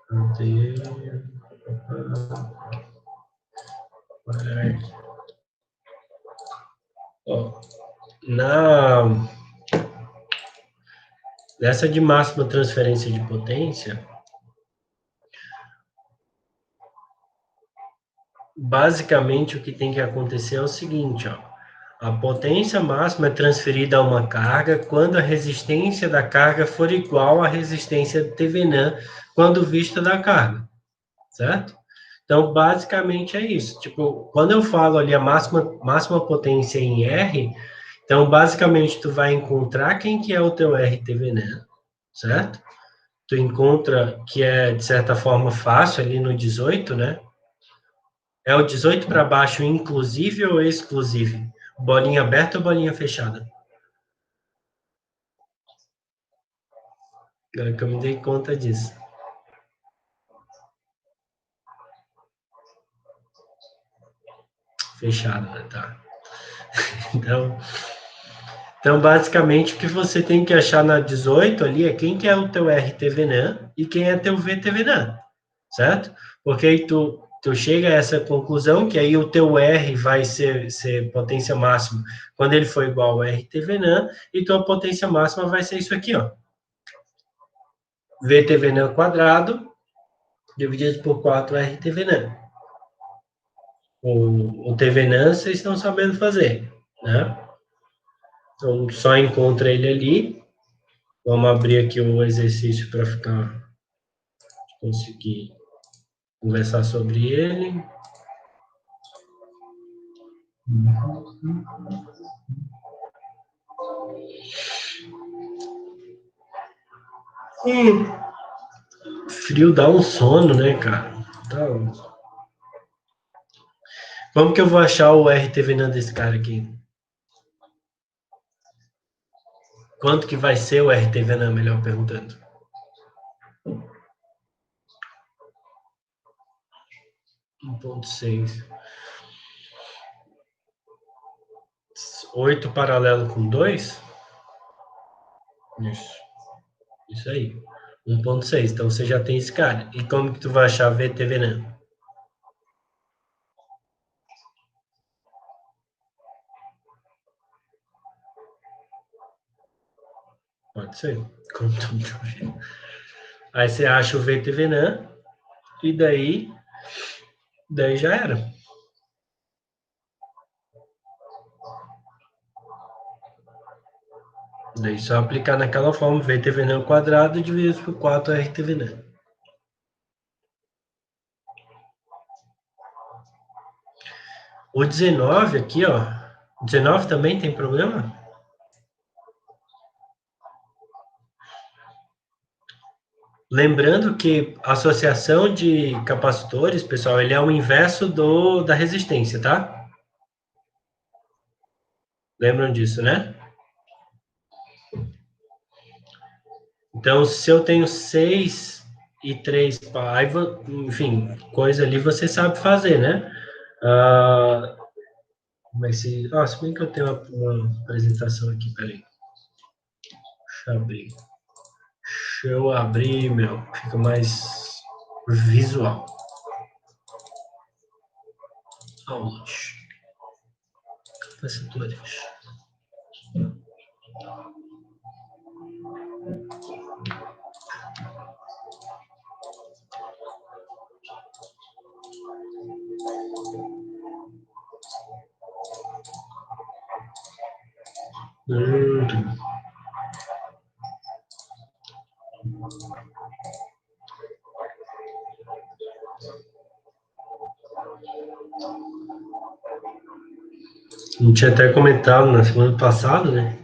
Cadê? Ó, nessa de máxima transferência de potência, basicamente o que tem que acontecer é o seguinte, ó. A potência máxima é transferida a uma carga quando a resistência da carga for igual à resistência TVNAM quando vista da carga, certo? Então, basicamente é isso. Tipo, quando eu falo ali a máxima potência em R, então, basicamente, tu vai encontrar quem que é o teu RTVNAN, certo? Tu encontra que é, de certa forma, fácil ali no 18, né? É o 18 para baixo, inclusive ou exclusive? Bolinha aberta ou bolinha fechada? Agora que eu me dei conta disso. Fechada, né? Tá. Então, basicamente, o que você tem que achar na 18 ali é quem que é o teu RTVNAN e quem é teu VTVNAN, certo? Porque aí tu chega a essa conclusão que aí o teu R vai ser potência máxima quando ele for igual ao RTVNAN e tua potência máxima vai ser isso aqui, ó. VTVNAN quadrado dividido por 4 RTVNAN. O TVNAN vocês estão sabendo fazer, né? Então, só encontra ele ali. Vamos abrir aqui o exercício para conseguir conversar sobre ele. Frio dá um sono, né, cara? Tá. Como que eu vou achar o RTVNAN desse cara aqui? Quanto que vai ser o RTVNAN, melhor perguntando? 1.6. 8 paralelo com 2? Isso. Isso aí. 1.6. Então você já tem esse cara. E como que tu vai achar VTVNAN? Pode ser. Como tu... Aí você acha o VTVNAN e daí já era. Daí só aplicar naquela forma, VTVNAN ao quadrado dividido por 4 RTVNAN. O 19 aqui, ó. O 19 também tem problema? Lembrando que a associação de capacitores, pessoal, ele é o inverso da resistência, tá? Lembram disso, né? Então, se eu tenho 6 e 3 paiva, enfim, coisa ali você sabe fazer, né? Mas se bem que eu tenho uma apresentação aqui, peraí. Deixa eu abrir, meu. Fica mais visual. Aulas. Capacitores. A gente tinha até comentado na semana passada, né?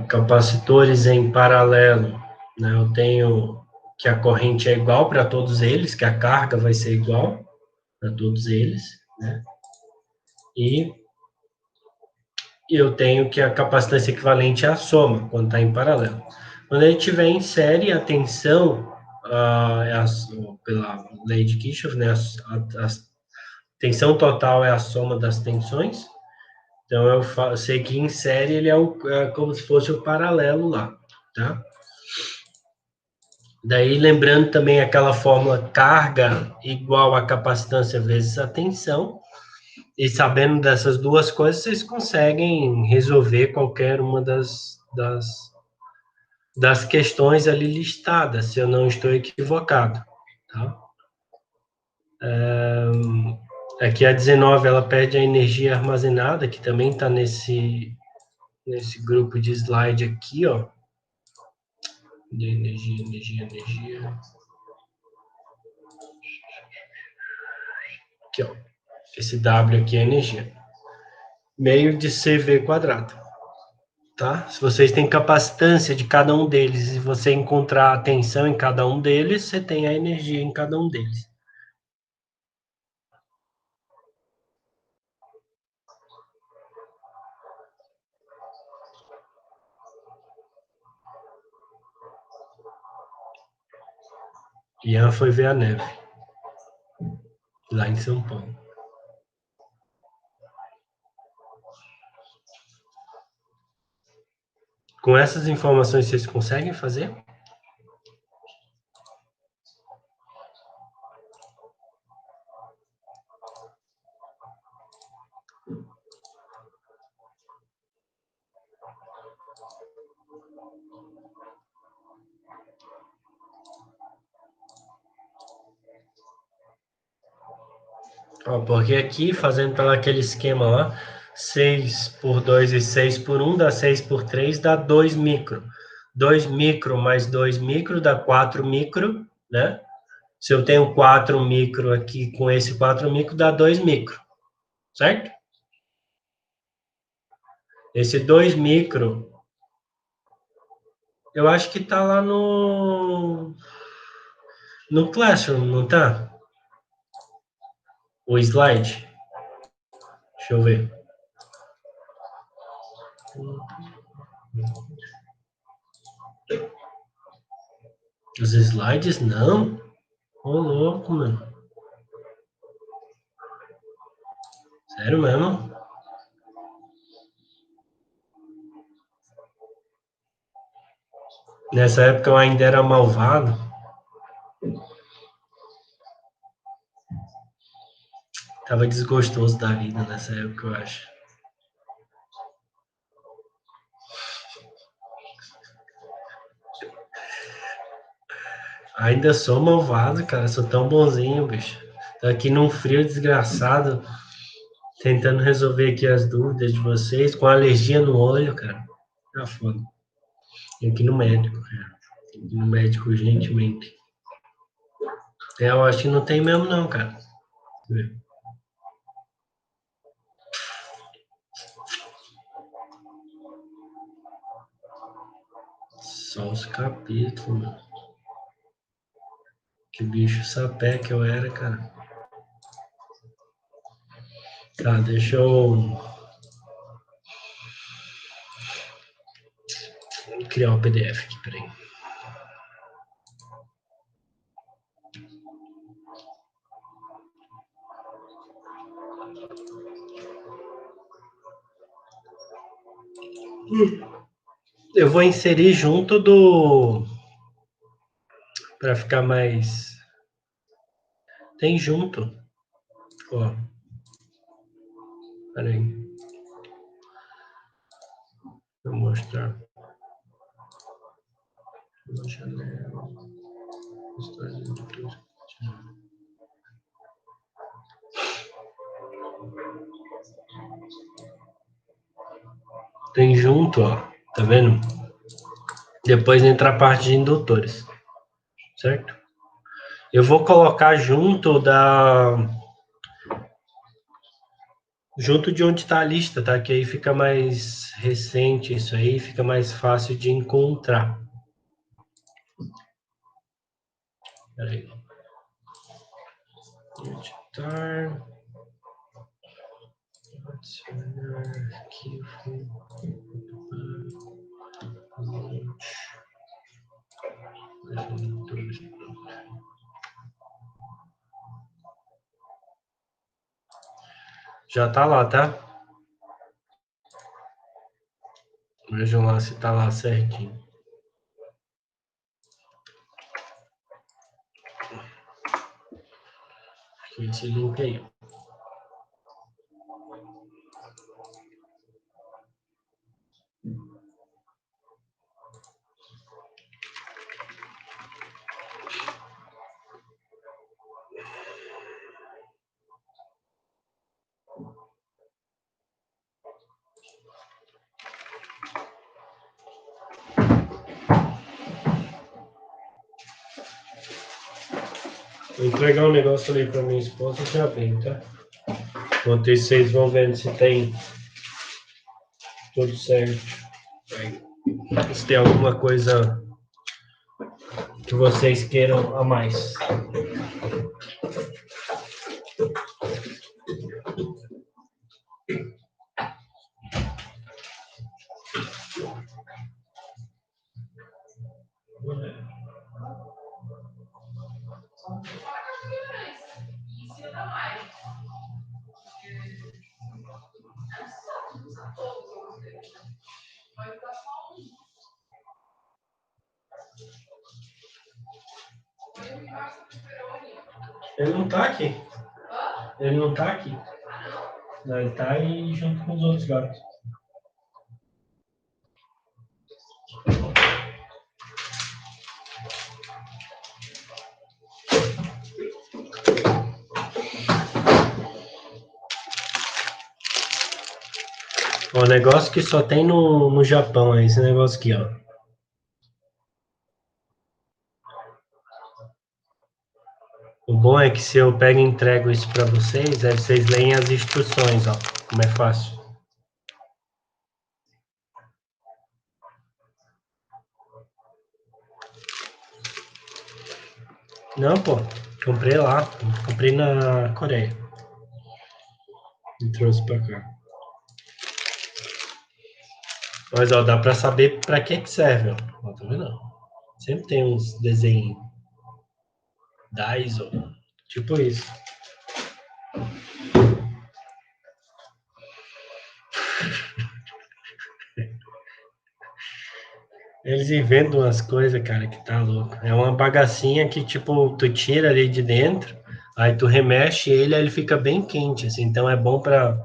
Capacitores em paralelo, né? Eu tenho que a corrente é igual para todos eles, que a carga vai ser igual para todos eles, né? E eu tenho que a capacitância equivalente é a soma, quando está em paralelo. Quando ele estiver em série, a tensão, pela lei de Kirchhoff, né? A tensão total é a soma das tensões. Então, eu sei que em série ele é como se fosse o paralelo lá, tá? Daí, lembrando também aquela fórmula carga igual a capacitância vezes a tensão, e sabendo dessas duas coisas, vocês conseguem resolver qualquer uma das questões ali listadas, se eu não estou equivocado, tá? Aqui a 19, ela perde a energia armazenada, que também está nesse grupo de slide aqui, ó. De energia. Aqui, ó. Esse W aqui é energia. Meio de CV quadrado. Tá? Se vocês têm capacitância de cada um deles e você encontrar a tensão em cada um deles, você tem a energia em cada um deles. Ian foi ver a neve, lá em São Paulo. Com essas informações, vocês conseguem fazer? Ó, porque aqui, fazendo pelo aquele esquema lá, 6 por 2 e 6 por 1 dá 6 por 3, dá 2 micro. 2 micro mais 2 micro dá 4 micro, né? Se eu tenho 4 micro aqui, com esse 4 micro, dá 2 micro, certo? Esse 2 micro, eu acho que tá lá no Classroom, não tá? O slide. Deixa eu ver. Os slides, não? Ô, louco, mano. Sério mesmo? Nessa época eu ainda era malvado. Tava desgostoso da vida nessa época, eu acho. Ainda sou malvado, cara. Sou tão bonzinho, bicho. Tô aqui num frio desgraçado, tentando resolver aqui as dúvidas de vocês, com alergia no olho, cara. Tá foda. Tenho que ir no médico, cara. Tenho que ir no médico urgentemente. Eu acho que não tem mesmo, não, cara. Só os capítulos, mano. Que bicho sapé que eu era, cara. Tá, deixa eu criar um PDF aqui, peraí. Eu vou inserir junto do... Pra ficar mais... Tem junto. Ó, peraí. Vou mostrar. Uma janela. Tem junto, ó. Tá vendo? Depois entra a parte de indutores. Certo? Eu vou colocar junto de onde está a lista, tá? Que aí fica mais recente isso aí, fica mais fácil de encontrar. Peraí. Editar. Adicionar arquivo. Já tá lá, tá? Vejam lá se tá lá certinho. Esse link aí. Vou entregar um negócio ali para minha esposa e já vem, tá? Enquanto isso, vocês vão vendo se tem tudo certo. Aí, se tem alguma coisa que vocês queiram a mais. Ele não tá aqui. Ele não tá aqui. Não, ele tá aí junto com os outros gatos. Ó, o negócio que só tem no Japão é esse negócio aqui, ó. O bom é que se eu pego e entrego isso para vocês, aí vocês leem as instruções, ó, como é fácil. Não, pô, comprei lá, comprei na Coreia e trouxe para cá. Mas, ó, dá para saber para que que serve, ó, tá vendo? Sempre tem uns desenhos Daiso, tipo isso. Eles inventam umas coisas, cara, que tá louco. É uma bagacinha que, tipo, tu tira ali de dentro, aí tu remexe ele, aí ele fica bem quente, assim. Então é bom para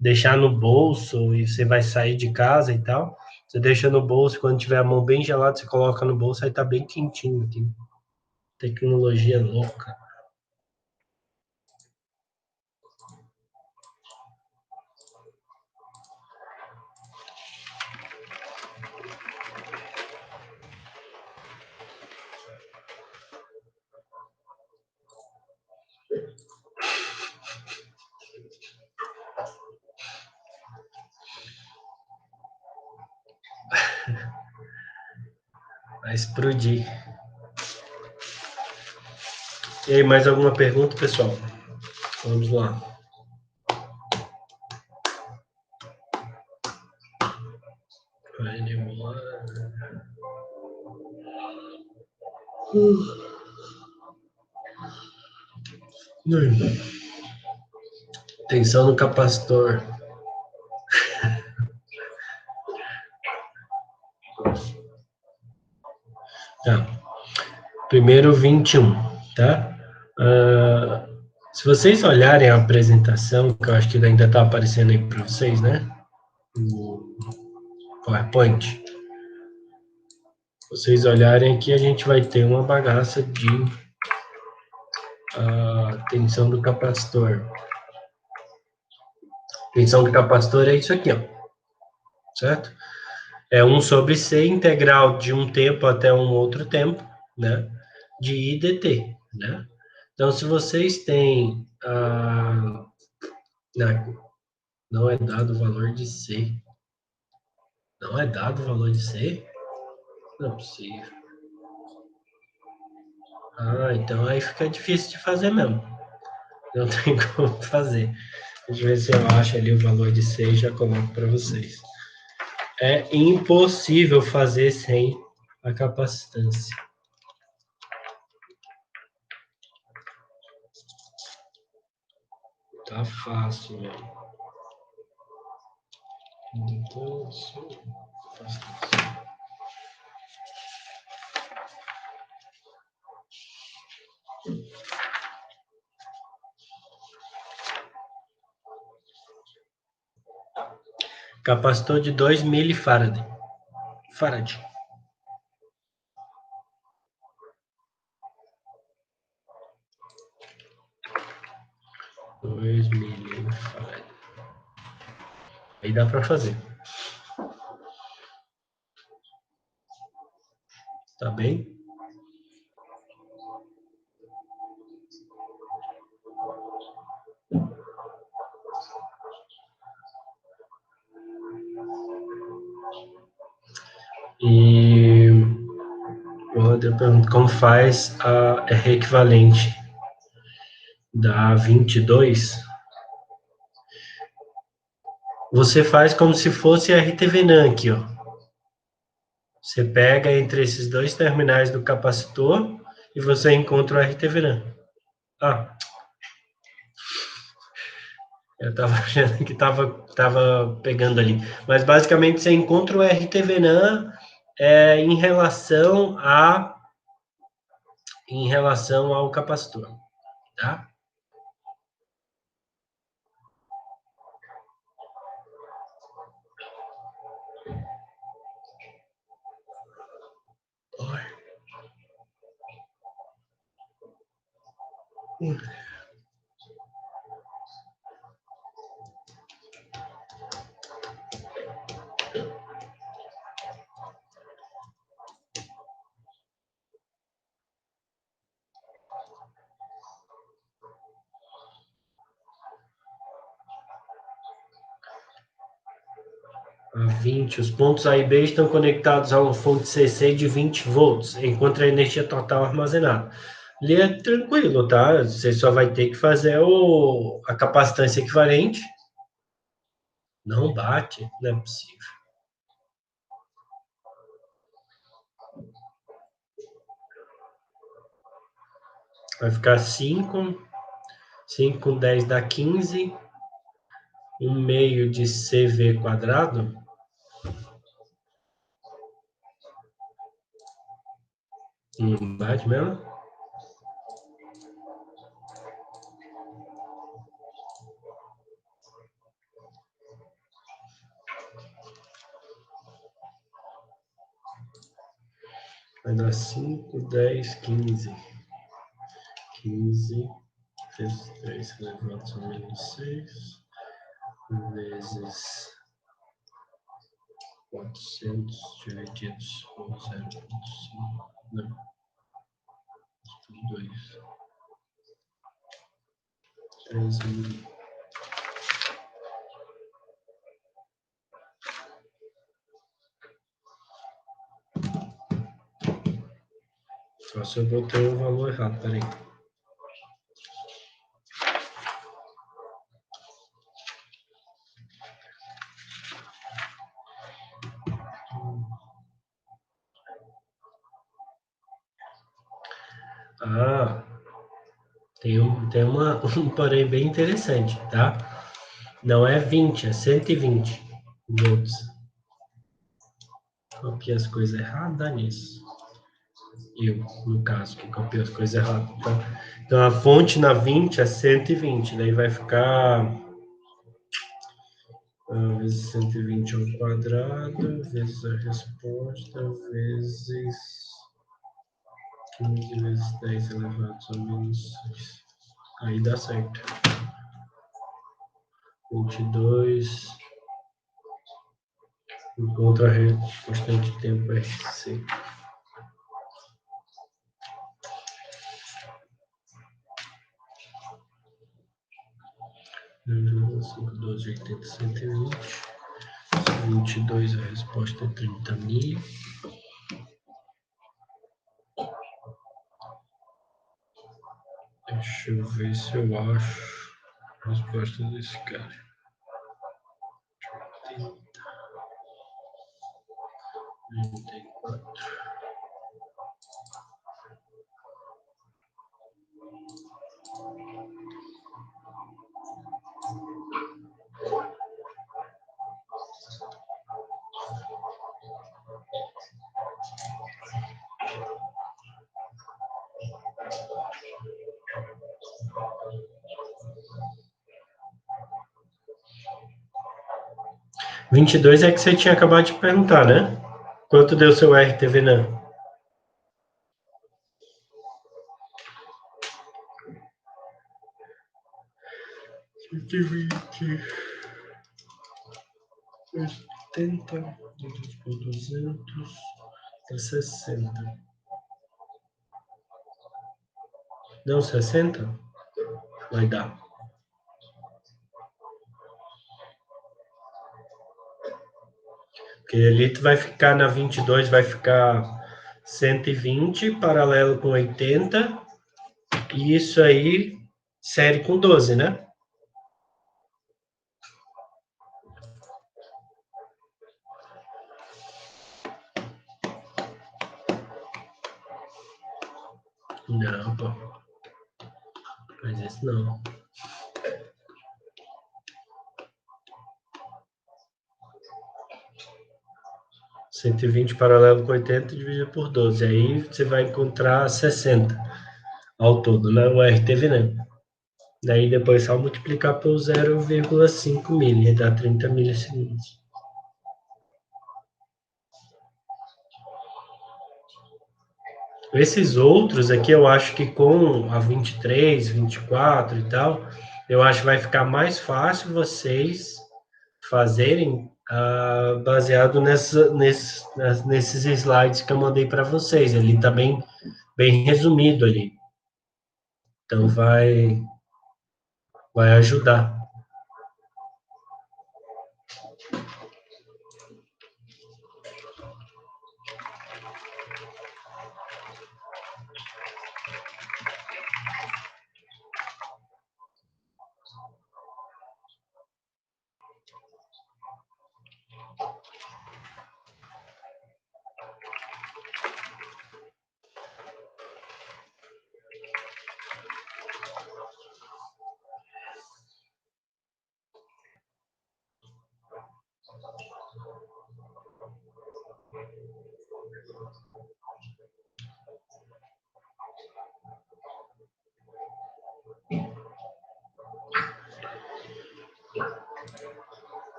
deixar no bolso e você vai sair de casa e tal. Você deixa no bolso, quando tiver a mão bem gelada, você coloca no bolso, aí tá bem quentinho aqui. Tecnologia louca. Vai explodir. E aí, mais alguma pergunta, pessoal? Vamos lá. Vai demorar. Tensão no capacitor. Tá. Primeiro 21, tá? Se vocês olharem a apresentação, que eu acho que ainda está aparecendo aí para vocês, né? O PowerPoint. Se vocês olharem aqui, a gente vai ter uma bagaça de tensão do capacitor. Tensão do capacitor é isso aqui, ó. Certo? É 1/C integral de um tempo até um outro tempo, né? De I dt, né? Então, se vocês têm... não é dado o valor de C. Não é dado o valor de C? Não é possível. Então aí fica difícil de fazer mesmo. Não tem como fazer. Deixa eu ver se eu acho ali o valor de C e já coloco para vocês. É impossível fazer sem a capacitância. Tá fácil mesmo. Capacitor de 2 milifarad. Farad. 2 milifarad. Aí dá para fazer. Tá bem? E outra pergunta, como faz a R equivalente da 22? Você faz como se fosse a RTVNAN aqui, ó. Você pega entre esses dois terminais do capacitor e você encontra o RTVNAN. Ah, eu estava achando que estava pegando ali. Mas basicamente você encontra o RTVNAN em relação ao capacitor, tá? A 20, os pontos A e B estão conectados a uma fonte CC de 20 volts, enquanto a energia total armazenada. Ali é tranquilo, tá? Você só vai ter que fazer a capacitância equivalente. Não bate, não é possível. Vai ficar 5 com 10 dá 15, 1 meio de CV quadrado. Não bate mesmo? Vai dar 5, 10, 15. 15 vezes 3 elevado a menos 6, vezes 400 divididos por 0,5. Não, por 2. 13.000. Só se eu botei o valor errado, peraí. Ah, tem um porém bem interessante, tá? Não é 20, é 120 volts. Copiei as coisas erradas nisso. Eu, no caso, que copiei as coisas erradas. Tá? Então, a fonte na 20 é 120, daí vai ficar vezes 120 ao quadrado, vezes a resposta, vezes 15 vezes 10 elevado a menos 6. Aí dá certo. 22. Encontra a resposta de tempo RC. 5, 12, 80, 120. 22, a resposta é 30.000. Deixa eu ver se eu acho a resposta desse cara. 80, 94. Vinte e dois é que você tinha acabado de perguntar, né? Quanto deu seu RTV não? Oitenta dividido por 200 é 60. Deu 60? Vai dar. Porque ali tu vai ficar na 22, vai ficar 120, paralelo com 80, e isso aí, série com 12, né? Não, pô. Faz isso não. 120 paralelo com 80 dividido por 12. Aí você vai encontrar 60 ao todo, né? O RTV, né? Daí depois só multiplicar por 0,5 milha, dá 30 milissegundos. Esses outros aqui, eu acho que com a 23, 24 e tal, eu acho que vai ficar mais fácil vocês fazerem baseado nesses slides que eu mandei para vocês. Ele está bem resumido ali. Então, vai ajudar.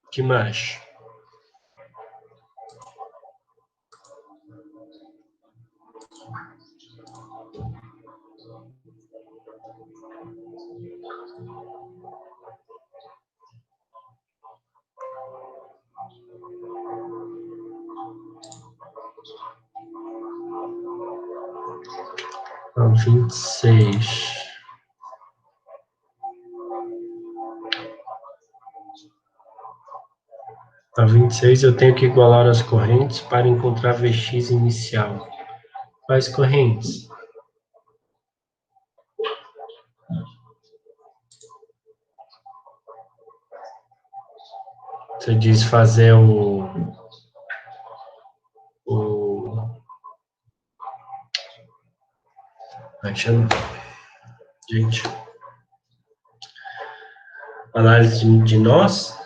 Que mais? Ah, 26. A 26 eu tenho que igualar as correntes para encontrar Vx inicial. Quais correntes? Você diz fazer o achando, gente, análise de nós,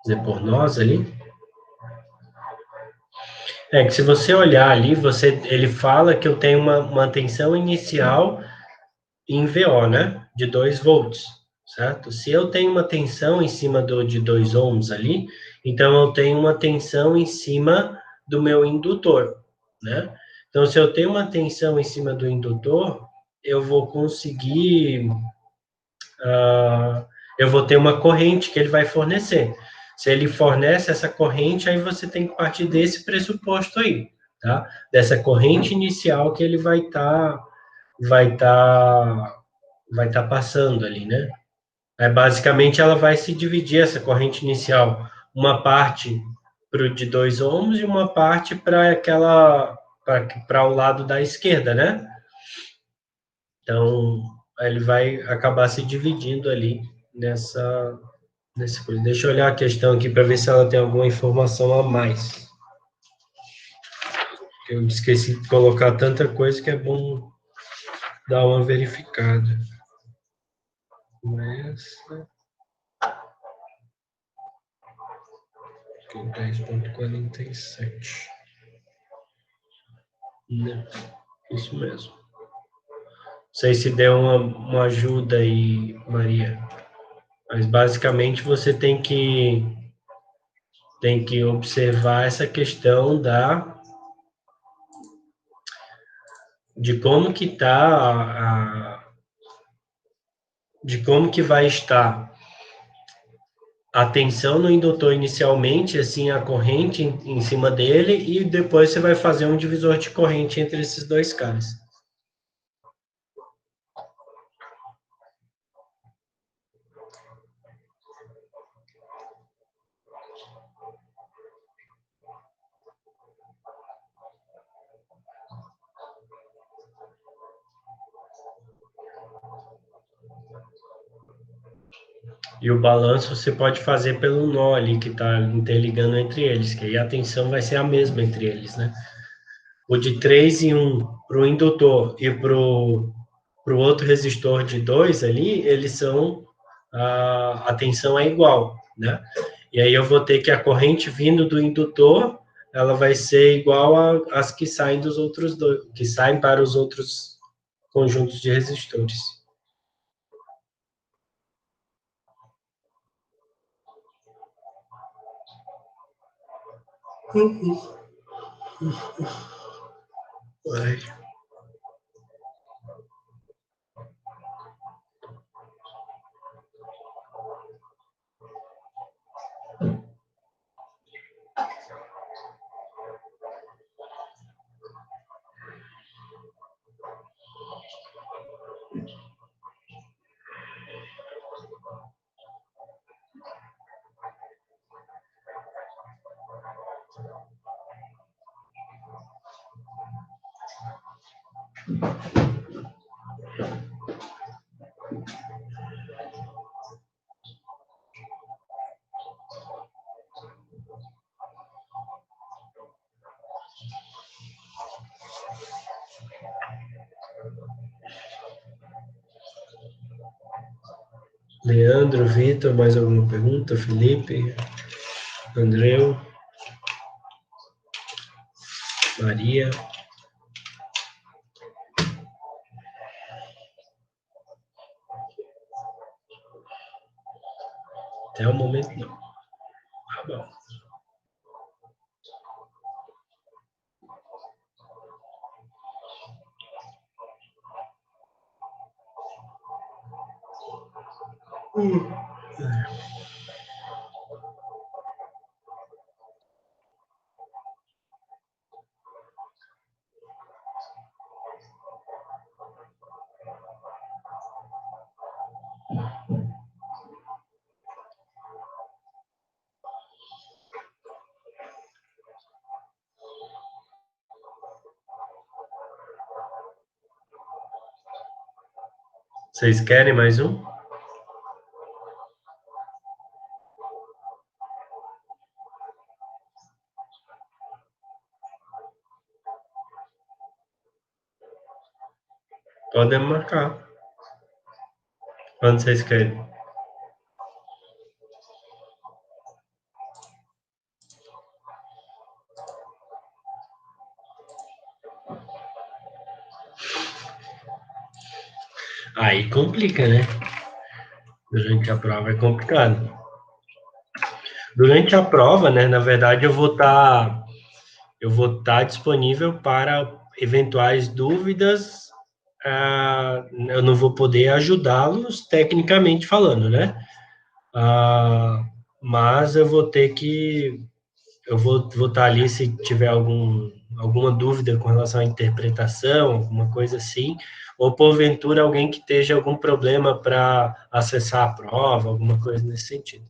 dizer por nós ali. É que se você olhar ali, ele fala que eu tenho uma tensão inicial em VO, né? De 2 volts, certo? Se eu tenho uma tensão em cima de 2 ohms ali, então eu tenho uma tensão em cima do meu indutor, né? Então, se eu tenho uma tensão em cima do indutor, eu vou conseguir, eu vou ter uma corrente que ele vai fornecer. Se ele fornece essa corrente, aí você tem que partir desse pressuposto aí, tá? Dessa corrente inicial que ele vai estar passando ali, né? Basicamente, ela vai se dividir, essa corrente inicial, uma parte para o de 2 ohms e uma parte para o lado da esquerda, né? Então, ele vai acabar se dividindo ali nessa coisa. Deixa eu olhar a questão aqui para ver se ela tem alguma informação a mais. Eu esqueci de colocar tanta coisa que é bom dar uma verificada. Essa... 10,47. Não, isso mesmo. Não sei se deu uma ajuda aí, Maria. Mas basicamente você tem que observar essa questão de como que está de como que vai estar a tensão no indutor inicialmente, assim, a corrente em cima dele, e depois você vai fazer um divisor de corrente entre esses dois caras. E o balanço você pode fazer pelo nó ali que está interligando entre eles, que aí a tensão vai ser a mesma entre eles, né? O de 3 em 1 para o indutor e para o outro resistor de 2 ali, eles são, a tensão é igual, né? E aí eu vou ter que a corrente vindo do indutor, ela vai ser igual às que saem dos outros dois, que saem para os outros conjuntos de resistores. Vai. Leandro, Vitor, mais alguma pergunta? Felipe, Andreu, Maria. Até o momento não. Tá bom. Vocês querem mais um? Podem marcar. Quando vocês querem. Aí complica, né? Durante a prova é complicado. Durante a prova, né, na verdade, eu vou estar disponível para eventuais dúvidas. Eu não vou poder ajudá-los tecnicamente falando, né? Mas eu vou estar ali se tiver alguma dúvida com relação à interpretação, alguma coisa assim, ou porventura alguém que esteja algum problema para acessar a prova, alguma coisa nesse sentido.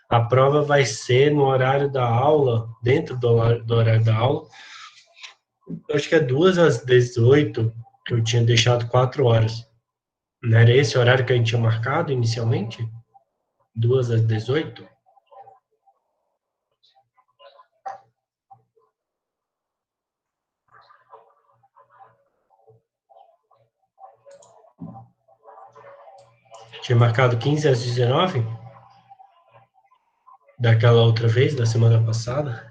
A prova vai ser no horário da aula, dentro do horário da aula, acho que é 2 às 18, que eu tinha deixado 4 horas. Não era esse o horário que a gente tinha marcado inicialmente? 2 às 18? Tinha marcado 15 às 19, daquela outra vez, da semana passada.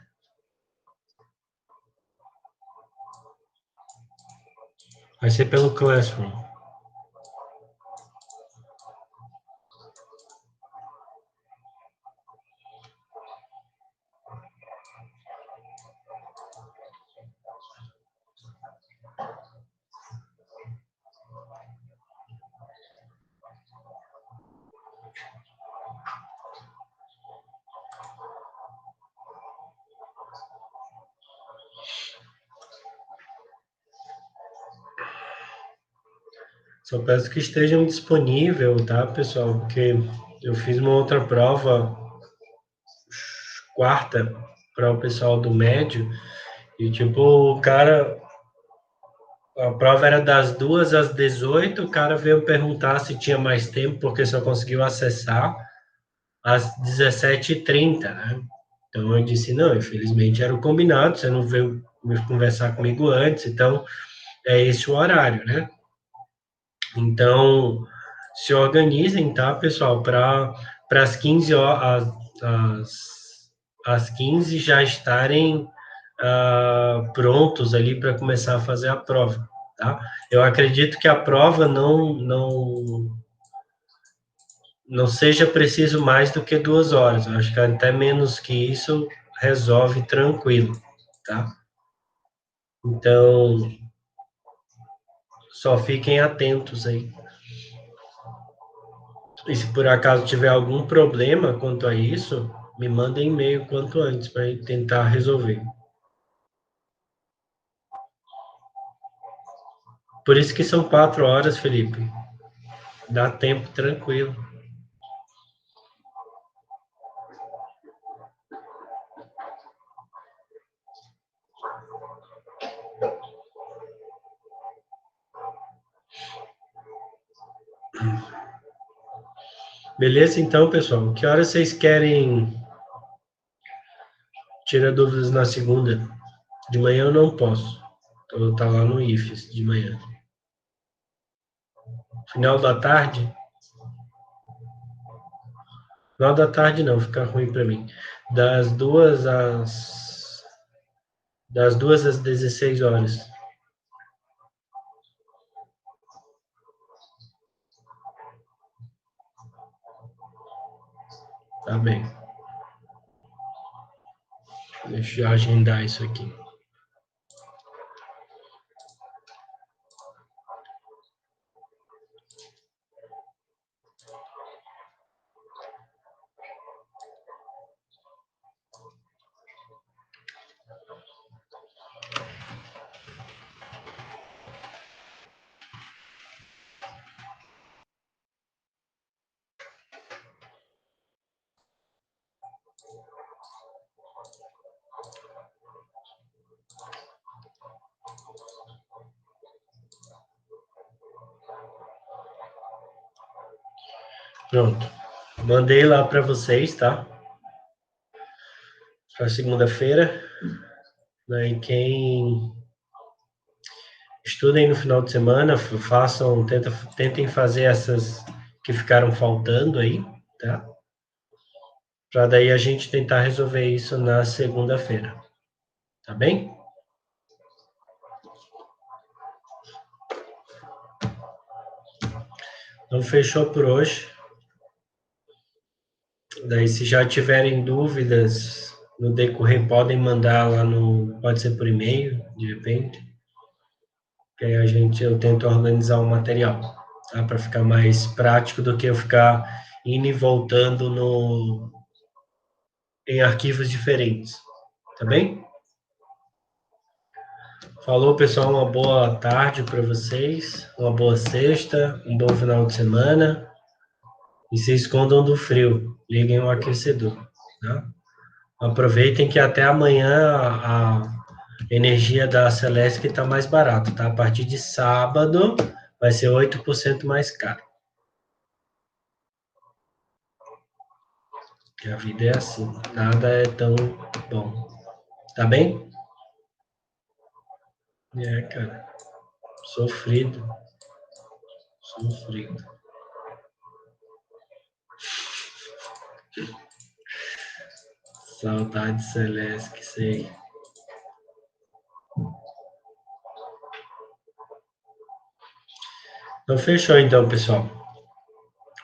Vai ser pelo Classroom. Só peço que estejam disponível, tá, pessoal? Porque eu fiz uma outra prova quarta para o pessoal do médio e, tipo, o cara, a prova era das 2 às 18, o cara veio perguntar se tinha mais tempo, porque só conseguiu acessar às 17h30, né? Então eu disse, não, infelizmente era o combinado, você não veio conversar comigo antes, então é esse o horário, né? Então, se organizem, tá, pessoal, para as 15 horas, as 15 já estarem prontos ali para começar a fazer a prova, tá? Eu acredito que a prova não seja preciso mais do que 2 horas. Eu acho que até menos que isso resolve tranquilo, tá? Então, só fiquem atentos aí. E se por acaso tiver algum problema quanto a isso, me mandem e-mail quanto antes para tentar resolver. Por isso que são 4 horas, Felipe. Dá tempo tranquilo. Beleza, então, pessoal? Que horas vocês querem tirar dúvidas na segunda? De manhã eu não posso. Então, eu estou lá no IFES de manhã. Final da tarde? Final da tarde não, fica ruim para mim. Das 2 às 16 horas. Tá bem. Deixa eu agendar isso aqui. Pronto. Mandei lá para vocês, tá? Para segunda-feira. Né? E quem estudem no final de semana, tentem fazer essas que ficaram faltando aí, tá? Para daí a gente tentar resolver isso na segunda-feira. Tá bem? Então, fechou por hoje. Daí, se já tiverem dúvidas no decorrer, podem mandar lá no... Pode ser por e-mail, de repente. Que aí eu tento organizar o material, tá? Para ficar mais prático do que eu ficar indo e voltando em arquivos diferentes. Tá bem? Falou, pessoal, uma boa tarde para vocês, uma boa sexta, um bom final de semana e se escondam do frio, liguem o aquecedor, tá? Aproveitem que até amanhã a energia da Celesc está mais barata, tá? A partir de sábado vai ser 8% mais caro. Que a vida é assim, nada é tão bom. Tá bem? É, cara, sofrido, sofrido. Saudade Celeste, sei. Então, fechou então, pessoal.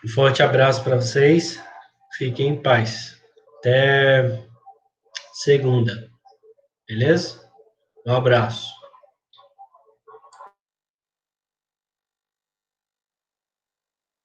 Um forte abraço para vocês. Fiquem em paz. Até segunda. Beleza? Um abraço.